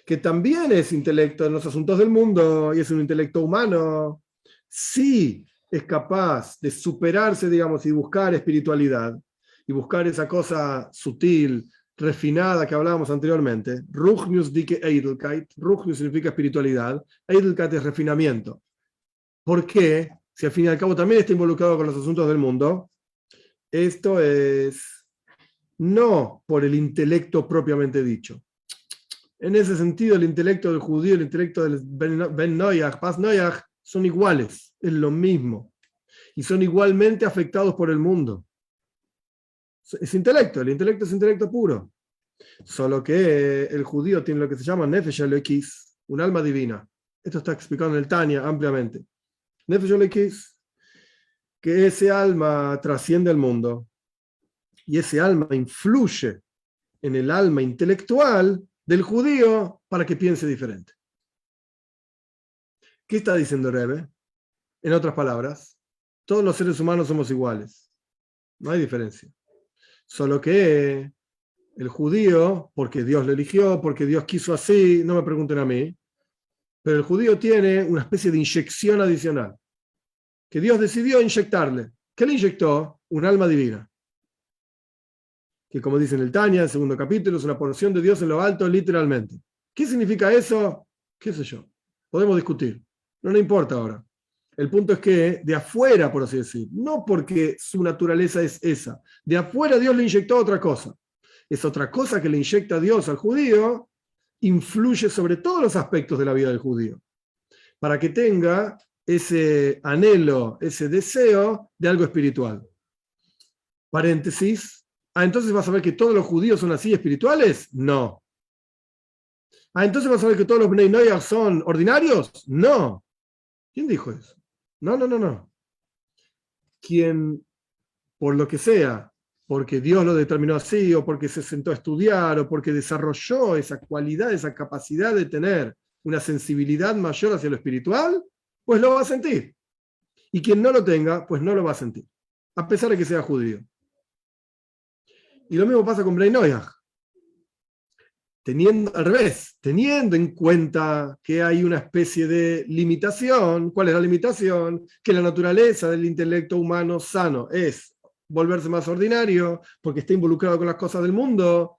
que también es intelecto en los asuntos del mundo y es un intelecto humano, sí es capaz de superarse, digamos, y buscar espiritualidad, y buscar esa cosa sutil, refinada que hablábamos anteriormente. Ruchnius dike Edelkeit. Ruchnius significa espiritualidad. Edelkeit es refinamiento. ¿Por qué? Si al fin y al cabo también está involucrado con los asuntos del mundo. Esto es no por el intelecto propiamente dicho. En ese sentido, el intelecto del judío y el intelecto del Ben Noach, Pas Noach, son iguales, es lo mismo. Y son igualmente afectados por el mundo. Es intelecto, el intelecto es intelecto puro. Solo que el judío tiene lo que se llama Nefesh Elokis, un alma divina. Esto está explicado en el Tanya ampliamente. Nefesh Elokis, que ese alma trasciende el mundo. Y ese alma influye en el alma intelectual del judío para que piense diferente. ¿Qué está diciendo Rebbe? En otras palabras, todos los seres humanos somos iguales. No hay diferencia. Solo que el judío, porque Dios lo eligió, porque Dios quiso así, no me pregunten a mí, pero el judío tiene una especie de inyección adicional, que Dios decidió inyectarle. ¿Qué le inyectó? Un alma divina. Que como dice en el Tanya, el segundo capítulo, es una porción de Dios en lo alto, literalmente. ¿Qué significa eso? ¿Qué sé yo? Podemos discutir. No importa ahora. El punto es que de afuera, por así decir, no porque su naturaleza es esa, de afuera Dios le inyectó otra cosa. es otra cosa que le inyecta Dios al judío, influye sobre todos los aspectos de la vida del judío, para que tenga ese anhelo, ese deseo de algo espiritual. Paréntesis. Entonces vas a ver que todos los judíos son así espirituales. No. Entonces vas a ver que todos los Bnei Noach son ordinarios. No. ¿Quién dijo eso? No, no, no, no. Quien, por lo que sea, porque Dios lo determinó así, o porque se sentó a estudiar, o porque desarrolló esa cualidad, esa capacidad de tener una sensibilidad mayor hacia lo espiritual, pues lo va a sentir. Y quien no lo tenga, pues no lo va a sentir, a pesar de que sea judío. Y lo mismo pasa con Bnei Noach. Al revés, teniendo en cuenta que hay una especie de limitación. ¿Cuál es la limitación? Que la naturaleza del intelecto humano sano es volverse más ordinario porque está involucrado con las cosas del mundo.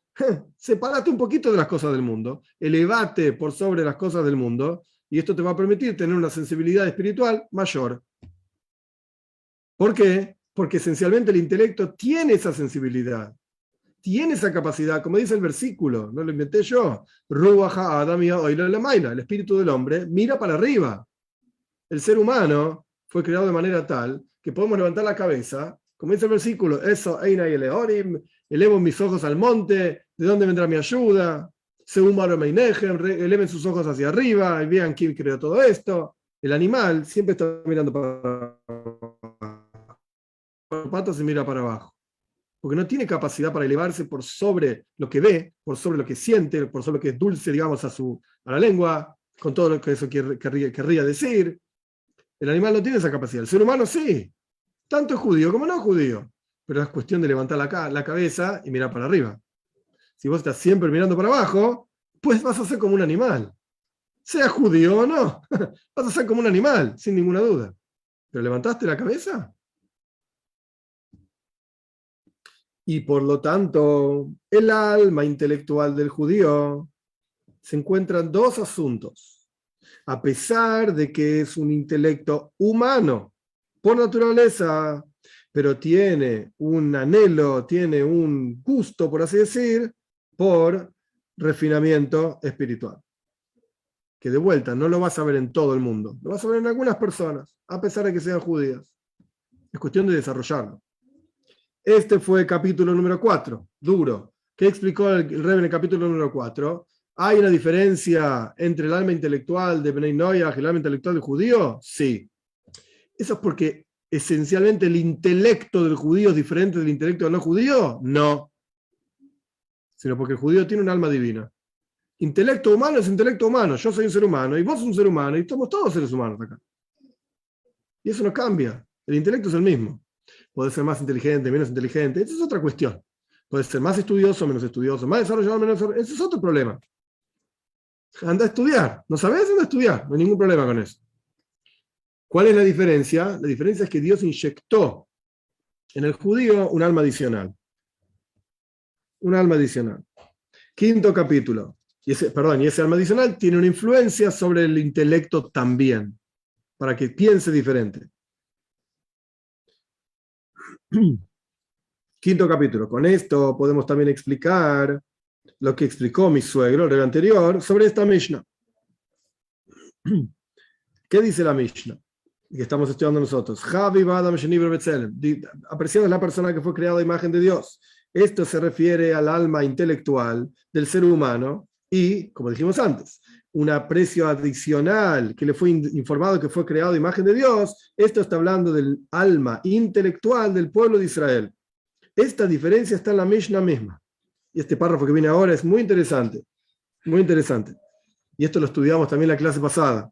Sepárate un poquito de las cosas del mundo, elevate por sobre las cosas del mundo, y esto te va a permitir tener una sensibilidad espiritual mayor. ¿Por qué? Porque esencialmente el intelecto tiene esa sensibilidad, tiene esa capacidad, como dice el versículo, no lo inventé yo. El espíritu del hombre mira para arriba. El ser humano fue creado de manera tal que podemos levantar la cabeza, como dice el versículo, eso, elevo mis ojos al monte, ¿de dónde vendrá mi ayuda? Eleven sus ojos hacia arriba y vean quién creó todo esto. El animal siempre está mirando para las patas y mira para abajo, porque no tiene capacidad para elevarse por sobre lo que ve, por sobre lo que siente, por sobre lo que es dulce, digamos, a la lengua, con todo lo que eso querría decir. El animal no tiene esa capacidad. El ser humano sí, tanto es judío como no es judío, pero es cuestión de levantar la cabeza y mirar para arriba. Si vos estás siempre mirando para abajo, pues vas a ser como un animal. Sea judío o no, vas a ser como un animal, sin ninguna duda. ¿Pero levantaste la cabeza? Y por lo tanto, el alma intelectual del judío se encuentra en dos asuntos. A pesar de que es un intelecto humano por naturaleza, pero tiene un anhelo, tiene un gusto, por así decir, por refinamiento espiritual. Que de vuelta no lo vas a ver en todo el mundo, lo vas a ver en algunas personas, a pesar de que sean judías. Es cuestión de desarrollarlo. Este fue el capítulo número 4, duro. ¿Qué explicó el Rebbe en el capítulo número 4? ¿Hay una diferencia entre el alma intelectual de Bnei Noach y el alma intelectual del judío? Sí. ¿Eso es porque esencialmente el intelecto del judío es diferente del intelecto del no judío? No. Sino porque el judío tiene un alma divina. Intelecto humano es intelecto humano. Yo soy un ser humano y vos sos un ser humano y somos todos seres humanos acá. Y eso no cambia. El intelecto es el mismo. Puede ser más inteligente, menos inteligente. Esa es otra cuestión. Puede ser más estudioso, menos estudioso, más desarrollado, menos desarrollado. Ese es otro problema. Anda a estudiar. ¿No sabes? Anda a estudiar. No hay ningún problema con eso. ¿Cuál es la diferencia? La diferencia es que Dios inyectó en el judío un alma adicional. Un alma adicional. Quinto capítulo. Y ese alma adicional tiene una influencia sobre el intelecto también, para que piense diferente. Quinto capítulo. Con esto podemos también explicar lo que explicó mi suegro, el rey anterior, sobre esta Mishnah. ¿Qué dice la Mishnah? Que estamos estudiando nosotros. Apreciada es la persona que fue creada a imagen de Dios. Esto se refiere al alma intelectual del ser humano y, como dijimos antes, un aprecio adicional que le fue informado que fue creado a imagen de Dios. Esto está hablando del alma intelectual del pueblo de Israel. Esta diferencia está en la Mishnah misma. Y este párrafo que viene ahora es muy interesante. Muy interesante. Y esto lo estudiamos también en la clase pasada.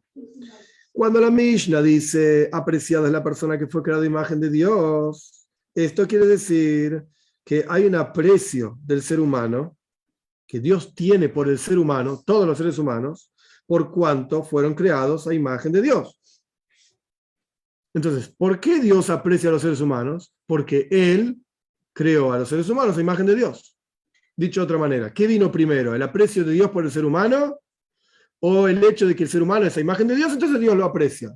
Cuando la Mishnah dice, apreciada es la persona que fue creada a imagen de Dios, esto quiere decir que hay un aprecio del ser humano que Dios tiene por el ser humano, todos los seres humanos, por cuanto fueron creados a imagen de Dios. Entonces, ¿por qué Dios aprecia a los seres humanos? Porque Él creó a los seres humanos a imagen de Dios. Dicho de otra manera, ¿qué vino primero? ¿El aprecio de Dios por el ser humano? ¿O el hecho de que el ser humano es a imagen de Dios? Entonces Dios lo aprecia.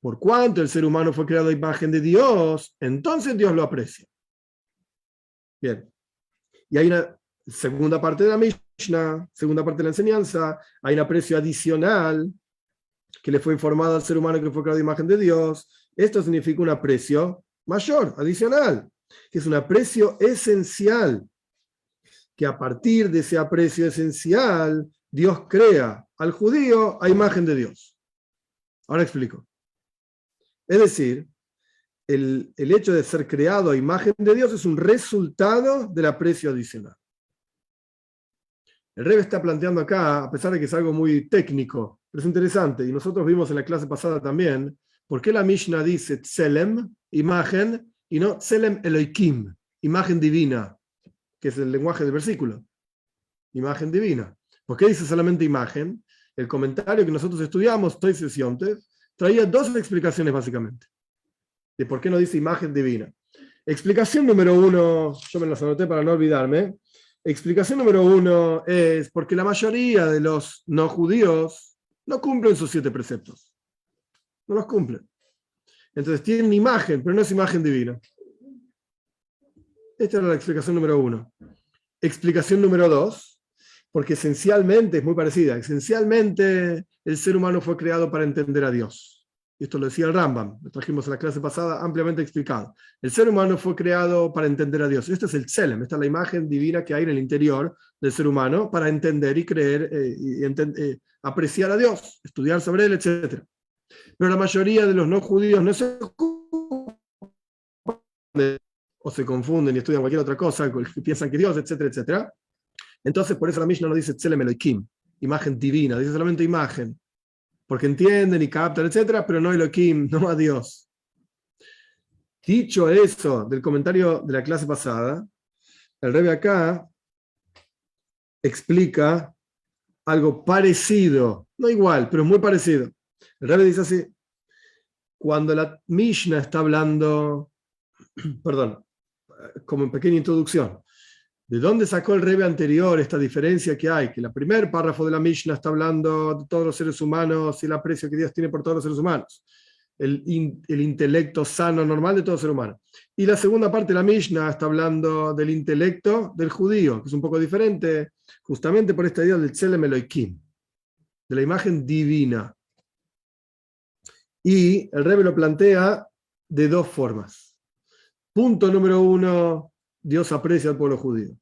Por cuanto el ser humano fue creado a imagen de Dios, entonces Dios lo aprecia. Bien. Y hay una segunda parte de la Mishnah, segunda parte de la enseñanza, hay un aprecio adicional que le fue informado al ser humano que fue creado a imagen de Dios. Esto significa un aprecio mayor, adicional, que es un aprecio esencial, que a partir de ese aprecio esencial, Dios crea al judío a imagen de Dios. Ahora explico. Es decir, el hecho de ser creado a imagen de Dios es un resultado del aprecio adicional. El Rebbe está planteando acá, a pesar de que es algo muy técnico, pero es interesante, y nosotros vimos en la clase pasada también, por qué la Mishnah dice Tselem, imagen, y no Tselem Elohim, imagen divina, que es el lenguaje del versículo. Imagen divina. ¿Por qué dice solamente imagen? El comentario que nosotros estudiamos, Toises y Yontes, traía dos explicaciones básicamente, de por qué no dice imagen divina. Explicación número uno, yo me las anoté para no olvidarme. Explicación número uno es porque la mayoría de los no judíos no cumplen sus 7 preceptos. No los cumplen. Entonces tienen imagen, pero no es imagen divina. Esta era la explicación número uno. Explicación número dos, porque esencialmente es muy parecida. Esencialmente el ser humano fue creado para entender a Dios. Y esto lo decía el Rambam, lo trajimos en la clase pasada ampliamente explicado. El ser humano fue creado para entender a Dios. Este es el Tselem, esta es la imagen divina que hay en el interior del ser humano para entender y creer, apreciar a Dios, estudiar sobre él, etc. Pero la mayoría de los no judíos no se ocupan o se confunden y estudian cualquier otra cosa, piensan que Dios, etcétera, etcétera. Entonces, por eso la Mishnah no dice Tselem Elohim, imagen divina, dice solamente imagen. Porque entienden y captan, etcétera, pero no Elohim, no a Dios. Dicho eso del comentario de la clase pasada, el Rebbe acá explica algo parecido, no igual, pero muy parecido. El Rebbe dice así: cuando la Mishnah está hablando, perdón, como en pequeña introducción, ¿de dónde sacó el Rebbe anterior esta diferencia que hay? Que el primer párrafo de la Mishnah está hablando de todos los seres humanos y el aprecio que Dios tiene por todos los seres humanos. El intelecto sano, normal de todo ser humano. Y la segunda parte de la Mishnah está hablando del intelecto del judío, que es un poco diferente, justamente por esta idea del Tselem Elohim, de la imagen divina. Y el Rebbe lo plantea de dos formas. Punto número uno: Dios aprecia al pueblo judío.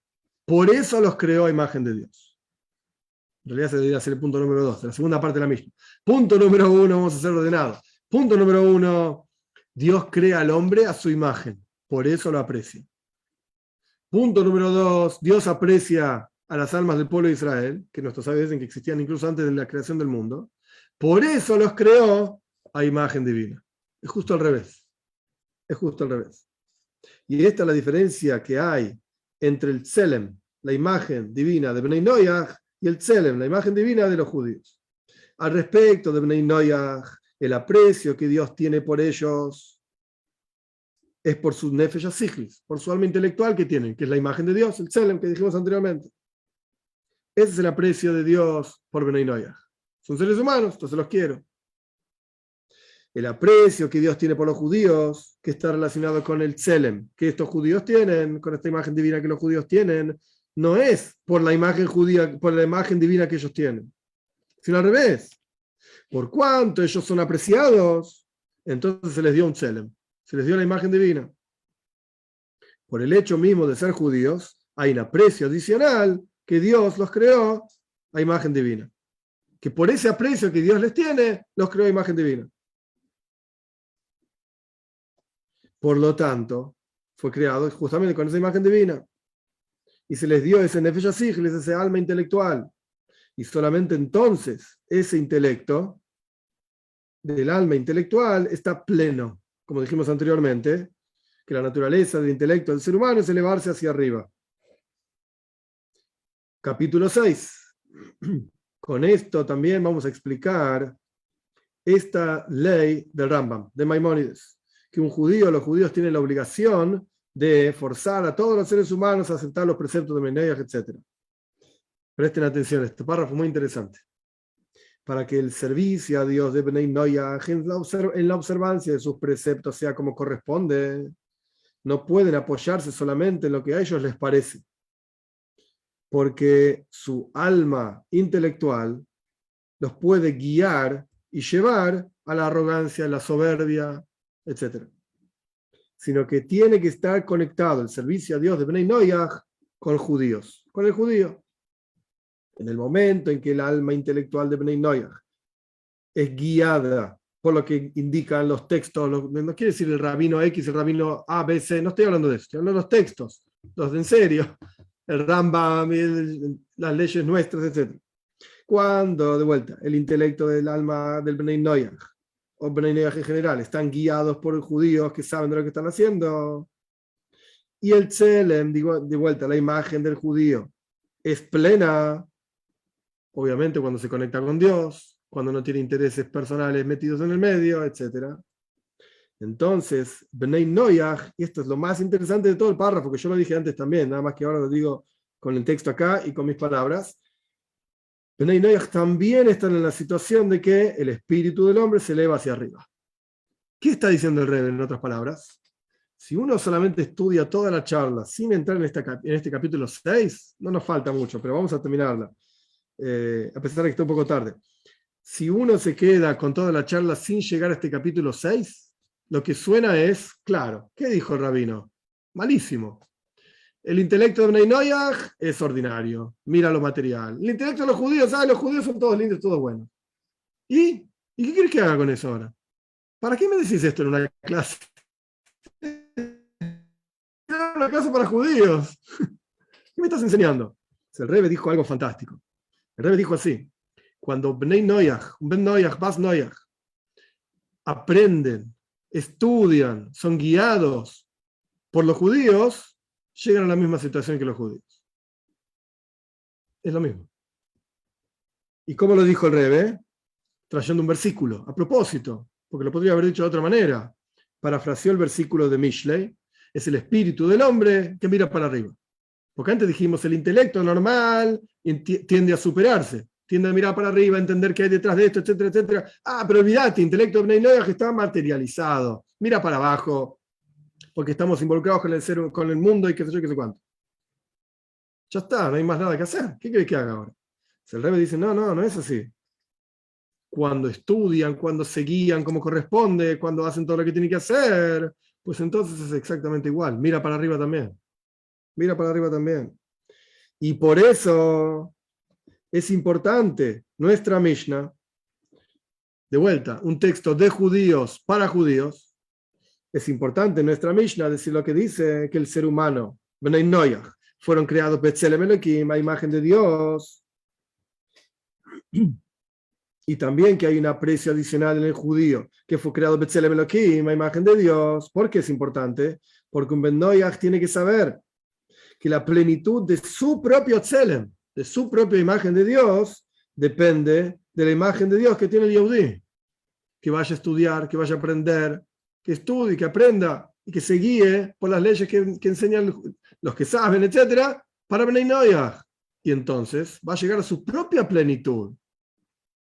Por eso los creó a imagen de Dios. En realidad se debería ser el punto número 2, la segunda parte de la misma. Punto número uno, vamos a hacer ordenado. Punto número uno: Dios crea al hombre a su imagen. Por eso lo aprecia. Punto número 2: Dios aprecia a las almas del pueblo de Israel, que nuestros sabios dicen que existían incluso antes de la creación del mundo. Por eso los creó a imagen divina. Es justo al revés. Es justo al revés. Y esta es la diferencia que hay entre el Tselem, la imagen divina de Bnei Noach, y el Tselem, la imagen divina de los judíos. Al respecto de Bnei Noach, el aprecio que Dios tiene por ellos es por su Nefesh HaSichlis, por su alma intelectual que tienen, que es la imagen de Dios, el Tselem que dijimos anteriormente. Ese es el aprecio de Dios por Bnei Noach. Son seres humanos, entonces los quiero. El aprecio que Dios tiene por los judíos, que está relacionado con el Tselem, que estos judíos tienen, con esta imagen divina que los judíos tienen, no es por la imagen judía, por la imagen divina que ellos tienen, sino al revés. Por cuanto ellos son apreciados, entonces se les dio un Tselem, se les dio la imagen divina. Por el hecho mismo de ser judíos, hay un aprecio adicional que Dios los creó a imagen divina. Que por ese aprecio que Dios les tiene, los creó a imagen divina. Por lo tanto, fue creado justamente con esa imagen divina. Y se les dio ese Nefesh HaSichlis, ese alma intelectual. Y solamente entonces ese intelecto del alma intelectual está pleno. Como dijimos anteriormente, que la naturaleza del intelecto del ser humano es elevarse hacia arriba. Capítulo 6. Con esto también vamos a explicar esta ley del Rambam, de Maimónides. Que los judíos tienen la obligación de forzar a todos los seres humanos a aceptar los preceptos de Meneiach, etc. Presten atención, este párrafo muy interesante. Para que el servicio a Dios de Bnei Noach en la observancia de sus preceptos sea como corresponde, no pueden apoyarse solamente en lo que a ellos les parece. porque su alma intelectual los puede guiar y llevar a la arrogancia, a la soberbia, etc. Sino que tiene que estar conectado el servicio a Dios de Bnei Noach con judíos, con el judío. En el momento en que el alma intelectual de Bnei Noach es guiada por lo que indican los textos, no quiere decir el rabino X, el rabino A, B, C, no estoy hablando de eso, estoy hablando de los textos, los de en serio, el Rambam, las leyes nuestras, etc. Cuando, de vuelta, el intelecto del alma del Bnei Noach, o Bnei Noach en general, están guiados por judíos que saben de lo que están haciendo, y el Tselem, digo, de vuelta, la imagen del judío, es plena, obviamente cuando se conecta con Dios, cuando no tiene intereses personales metidos en el medio, etc. Entonces, Bnei Noach, y esto es lo más interesante de todo el párrafo, que yo lo dije antes también, nada más que ahora lo digo con el texto acá y con mis palabras. Bnei Noach también están en la situación de que el espíritu del hombre se eleva hacia arriba. ¿Qué está diciendo el Rebbe en otras palabras? Si uno solamente estudia toda la charla sin entrar en este capítulo 6, no nos falta mucho, pero vamos a terminarla, a pesar de que está un poco tarde. Si uno se queda con toda la charla sin llegar a este capítulo 6, lo que suena es, claro, ¿qué dijo el rabino? Malísimo. El intelecto de Bnei Noach es ordinario, mira lo material. El intelecto de los judíos, los judíos son todos lindos, todos buenos. ¿Y qué quieres que haga con eso ahora? ¿Para qué me decís esto en una clase? Era una clase para judíos. ¿Qué me estás enseñando? El Rebbe dijo algo fantástico. El Rebbe dijo así: cuando Bnei Noach, Ben Noach, Bas Noach, aprenden, estudian, son guiados por los judíos, llegan a la misma situación que los judíos. Es lo mismo. ¿Y cómo lo dijo el Rebbe? Trayendo un versículo, a propósito, porque lo podría haber dicho de otra manera. Parafraseó el versículo de Mishlei: es el espíritu del hombre que mira para arriba. Porque antes dijimos, el intelecto normal tiende a superarse, tiende a mirar para arriba, a entender qué hay detrás de esto, etcétera, etcétera. Pero olvídate, intelecto de Bnei Noach está materializado, mira para abajo, porque estamos involucrados con el mundo y qué sé yo, qué sé cuánto. Ya está, no hay más nada que hacer. ¿Qué querés que haga ahora? El Rebbe dice, no es así. Cuando estudian, cuando se guían como corresponde, cuando hacen todo lo que tienen que hacer, pues entonces es exactamente igual. Mira para arriba también. Mira para arriba también. Y por eso es importante nuestra Mishnah, de vuelta, un texto de judíos para judíos. Es importante nuestra Mishnah decir lo que dice, que el ser humano, Bnei Noach, fueron creados Betzelem Elohim, a imagen de Dios. Y también que hay un aprecio adicional en el judío, que fue creado Betzelem Elohim, a imagen de Dios. ¿Por qué es importante? Porque un Ben Noach tiene que saber que la plenitud de su propio Tzelem, de su propia imagen de Dios, depende de la imagen de Dios que tiene el Yehudí. Que vaya a estudiar, que vaya a aprender, que estudie, que aprenda y que se guíe por las leyes que enseñan los que saben, etc., para Bnei Noach. Y entonces va a llegar a su propia plenitud,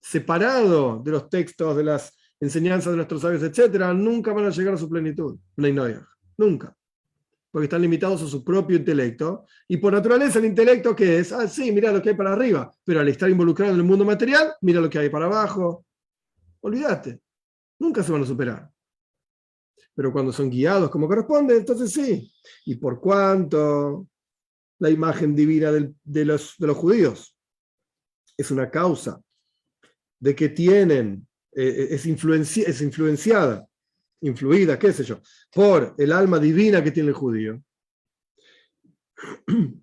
separado de los textos, de las enseñanzas de nuestros sabios, etc., nunca van a llegar a su plenitud, Bnei Noach. Nunca. Porque están limitados a su propio intelecto, y por naturaleza el intelecto que es, sí, mira lo que hay para arriba, pero al estar involucrado en el mundo material, mira lo que hay para abajo. Olvídate, nunca se van a superar. Pero cuando son guiados como corresponde, entonces sí. Y por cuanto la imagen divina de los judíos es una causa de que tienen, es influenciada, influida, qué sé yo, por el alma divina que tiene el judío,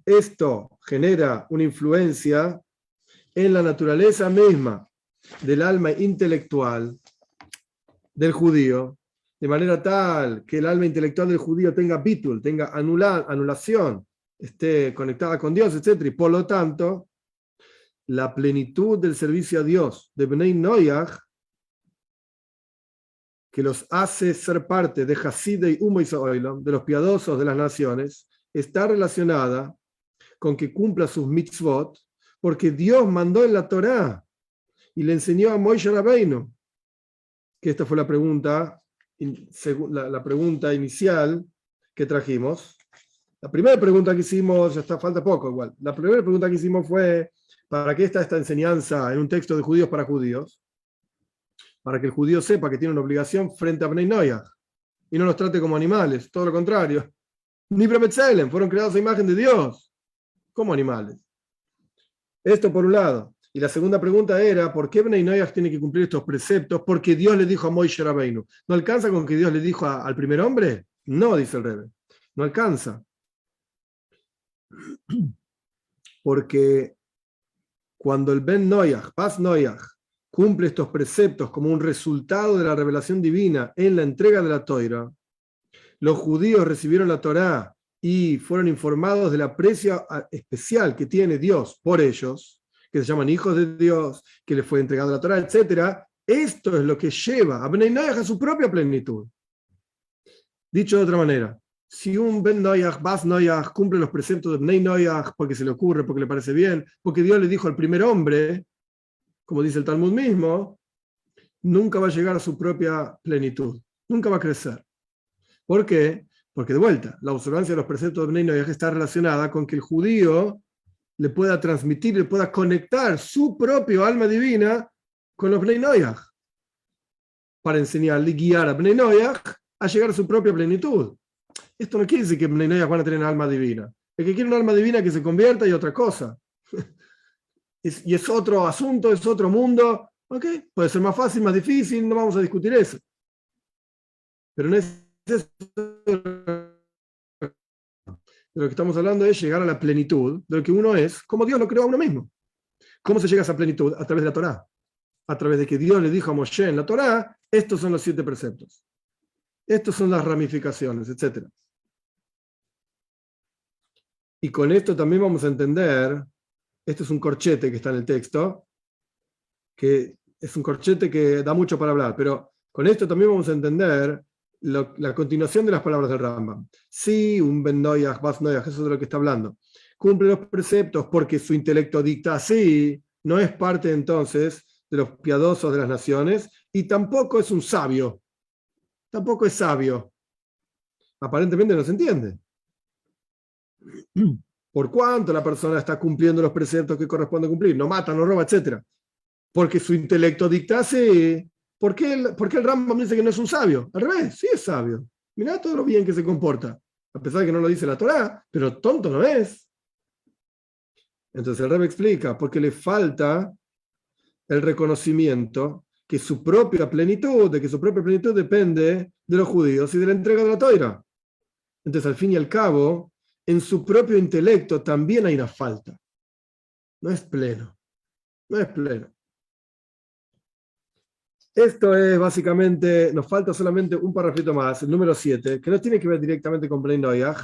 esto genera una influencia en la naturaleza misma del alma intelectual del judío, de manera tal que el alma intelectual del judío tenga bitul, tenga anulación, esté conectada con Dios, etc. Y por lo tanto, la plenitud del servicio a Dios de Bnei Noach, que los hace ser parte de Hasidei Umo Israel, de los piadosos de las naciones, está relacionada con que cumpla sus mitzvot, porque Dios mandó en la Torá y le enseñó a Moishe Rabbeinu, que esta fue la pregunta, la pregunta inicial que trajimos. La primera pregunta que hicimos, ya está, falta poco igual. La primera pregunta que hicimos fue, ¿para qué está esta enseñanza en un texto de judíos para judíos? Para que el judío sepa que tiene una obligación frente a Bnei Noach y no los trate como animales, todo lo contrario. Ni B'Tselem, fueron creados a imagen de Dios, como animales. Esto por un lado. Y la segunda pregunta era, ¿por qué Bnei Noach tiene que cumplir estos preceptos? Porque Dios le dijo a Moishe Rabbeinu. ¿No alcanza con que Dios le dijo al primer hombre? No, dice el Rebbe. No alcanza. Porque cuando el Ben Noach, Bas Noach, cumple estos preceptos como un resultado de la revelación divina en la entrega de la Toira, los judíos recibieron la Torá y fueron informados del aprecio especial que tiene Dios por ellos, que se llaman hijos de Dios, que les fue entregada la Torá, etc. Esto es lo que lleva a Bnei Noach a su propia plenitud. Dicho de otra manera, si un Ben Noach, Bas Noach, cumple los preceptos de Bnei Noach porque se le ocurre, porque le parece bien, porque Dios le dijo al primer hombre, como dice el Talmud mismo, nunca va a llegar a su propia plenitud, nunca va a crecer. ¿Por qué? Porque de vuelta, la observancia de los preceptos de Bnei Noach está relacionada con que el judío le pueda transmitir, le pueda conectar su propio alma divina con los Bnei Noach, para enseñarle y guiar a Bnei Noach a llegar a su propia plenitud. Esto no quiere decir que Bnei Noach van a tener una alma divina. El que quiere una alma divina que se convierta y otra cosa. Y es otro asunto, es otro mundo. ¿Ok? Puede ser más fácil, más difícil, no vamos a discutir eso. Pero no es eso. De lo que estamos hablando es llegar a la plenitud de lo que uno es, como Dios lo creó a uno mismo. ¿Cómo se llega a esa plenitud? A través de la Torá. A través de que Dios le dijo a Moshe en la Torá, estos son los 7 preceptos. Estas son las ramificaciones, etc. Y con esto también vamos a entender, esto es un corchete que está en el texto, que es un corchete que da mucho para hablar, pero con esto también vamos a entender la continuación de las palabras del Rambam. Sí, un Ben Noach, Bas Noach, eso es de lo que está hablando. Cumple los preceptos porque su intelecto dicta así, no es parte entonces de los piadosos de las naciones y tampoco es un sabio. Tampoco es sabio. Aparentemente no se entiende. ¿Por cuánto la persona está cumpliendo los preceptos que corresponde cumplir? No mata, no roba, etc. Porque su intelecto dicta así. ¿Por qué el Rambam dice que no es un sabio? Al revés, sí es sabio. Mirá todo lo bien que se comporta. A pesar de que no lo dice la Torá, pero tonto no es. Entonces el Rebbe explica, porque le falta el reconocimiento de que su propia plenitud depende de los judíos y de la entrega de la Toira. Entonces, al fin y al cabo, en su propio intelecto también hay una falta. No es pleno. No es pleno. Esto es básicamente, nos falta solamente un parrafito más, el número 7, que no tiene que ver directamente con Bnei Noach.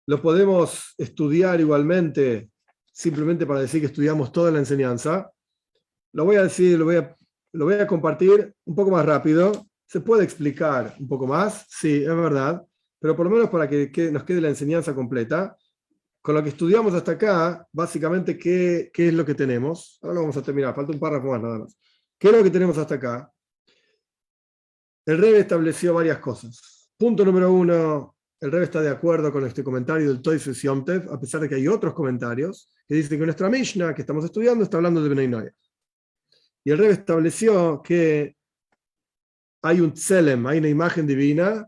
Lo podemos estudiar igualmente, simplemente para decir que estudiamos toda la enseñanza. Lo voy a decir, lo voy a compartir un poco más rápido. ¿Se puede explicar un poco más? Sí, es verdad. Pero por lo menos para que nos quede la enseñanza completa. Con lo que estudiamos hasta acá, básicamente, ¿qué es lo que tenemos? Ahora lo vamos a terminar, falta un párrafo más nada más. ¿Qué es lo que tenemos hasta acá? El Rebbe estableció varias cosas. Punto número 1, el Rebbe está de acuerdo con este comentario del Tosfos Yom Tov, a pesar de que hay otros comentarios que dicen que nuestra Mishnah que estamos estudiando está hablando de Bnei Noach. Y el Rebbe estableció que hay un tselem, hay una imagen divina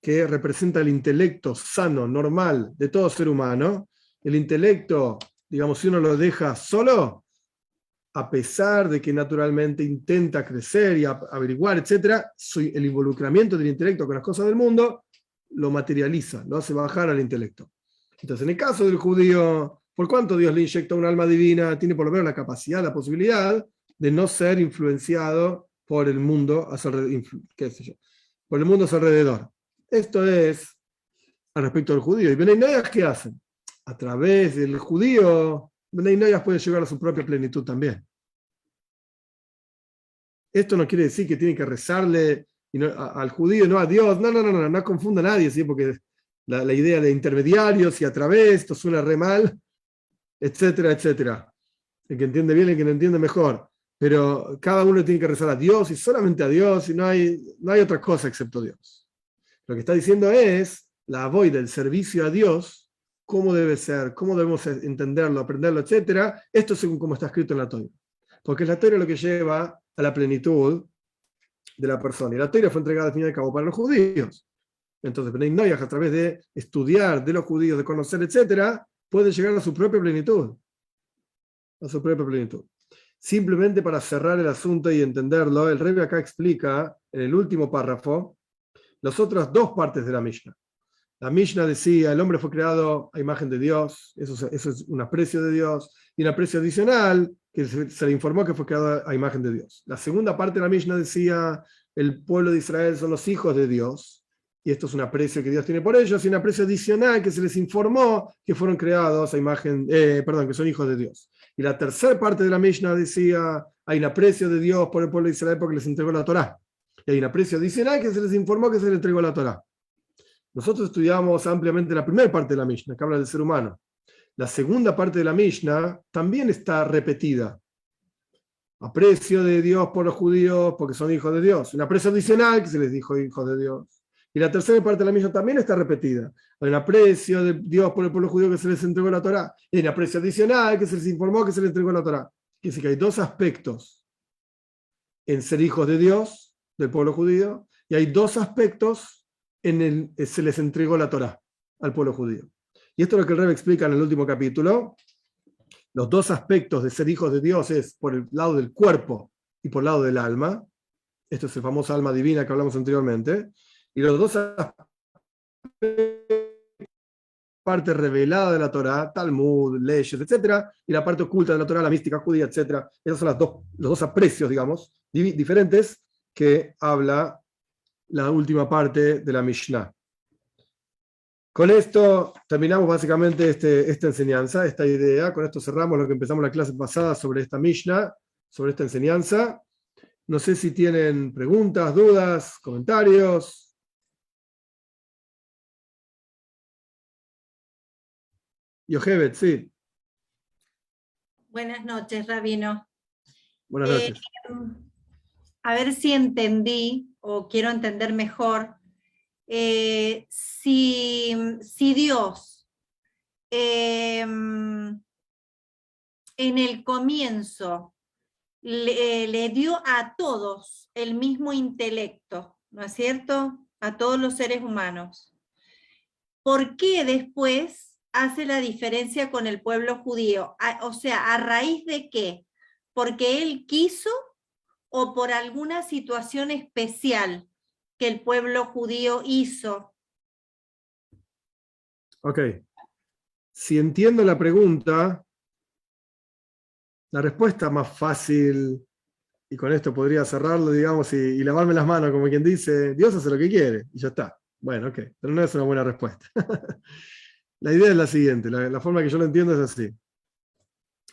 que representa el intelecto sano, normal de todo ser humano. El intelecto, digamos, si uno lo deja solo, a pesar de que naturalmente intenta crecer y averiguar, etc., el involucramiento del intelecto con las cosas del mundo lo materializa, lo hace bajar al intelecto. Entonces, en el caso del judío, por cuanto Dios le inyecta un alma divina, tiene por lo menos la capacidad, la posibilidad de no ser influenciado por el mundo a su alrededor. Esto es al respecto del judío. ¿Y Bnei Noach qué hacen? A través del judío, Bnei Noach puede llegar a su propia plenitud también. Esto no quiere decir que tiene que rezarle al judío, no a Dios. No confunda a nadie, ¿sí? Porque la idea de intermediarios y a través, esto suena re mal, etcétera, etcétera. El que entiende bien, el que no entiende mejor. Pero cada uno tiene que rezar a Dios y solamente a Dios, y no hay otra cosa excepto Dios. Lo que está diciendo es la avoida, el servicio a Dios, cómo debe ser, cómo debemos entenderlo, aprenderlo, etc. Esto según como está escrito en la Torá. Porque la Torá es lo que lleva a la plenitud de la persona. Y la Torá fue entregada al fin y al cabo para los judíos. Entonces, Bnei Noach, a través de estudiar de los judíos, de conocer, etc., puede llegar a su propia plenitud. A su propia plenitud. Simplemente para cerrar el asunto y entenderlo, el Rebbe acá explica, en el último párrafo, las otras dos partes de la Mishnah. La Mishnah decía, el hombre fue creado a imagen de Dios, eso es un aprecio de Dios, y un aprecio adicional, que se le informó que fue creado a imagen de Dios. La segunda parte de la Mishnah decía, el pueblo de Israel son los hijos de Dios, y esto es un aprecio que Dios tiene por ellos, y un aprecio adicional que se les informó que fueron creados a imagen, que son hijos de Dios. Y la tercera parte de la Mishnah decía, hay un aprecio de Dios por el pueblo de Israel porque les entregó la Torá. Y hay un aprecio adicional que se les informó que se les entregó la Torá. Nosotros estudiamos ampliamente la primera parte de la Mishnah, que habla del ser humano. La segunda parte de la Mishnah también está repetida. Aprecio de Dios por los judíos porque son hijos de Dios. Un aprecio adicional que se les dijo hijos de Dios. Y la tercera parte de la Mishnah también está repetida. Hay un aprecio de Dios por el pueblo judío que se les entregó la Torá. Y hay un aprecio adicional que se les informó que se les entregó la Torá. Quiere decir que hay dos aspectos en ser hijos de Dios, del pueblo judío, y hay dos aspectos en se les entregó la Torá al pueblo judío. Y esto es lo que el Rebbe explica en el último capítulo. Los dos aspectos de ser hijos de Dios es por el lado del cuerpo y por el lado del alma. Esto es el famoso alma divina que hablamos anteriormente. Y los dos aspectos, parte revelada de la Torá, Talmud, leyes, etc., y la parte oculta de la Torá, la mística judía, etc. Esos son los dos aprecios, digamos, diferentes que habla la última parte de la Mishnah. Con esto terminamos básicamente esta enseñanza, esta idea. Con esto cerramos lo que empezamos la clase pasada sobre esta Mishnah, sobre esta enseñanza. No sé si tienen preguntas, dudas, comentarios. Yochebet, sí. Buenas noches, Rabino. Buenas noches. A ver si entendí, o quiero entender mejor, si Dios en el comienzo le dio a todos el mismo intelecto, ¿no es cierto? A todos los seres humanos. ¿Por qué después hace la diferencia con el pueblo judío? O sea, ¿a raíz de qué? ¿Porque él quiso o por alguna situación especial que el pueblo judío hizo? Ok. Si entiendo la pregunta, la respuesta más fácil, y con esto podría cerrarlo, digamos, y lavarme las manos, como quien dice, Dios hace lo que quiere, y ya está. Bueno, ok, pero no es una buena respuesta. La idea es la siguiente, la forma que yo lo entiendo es así.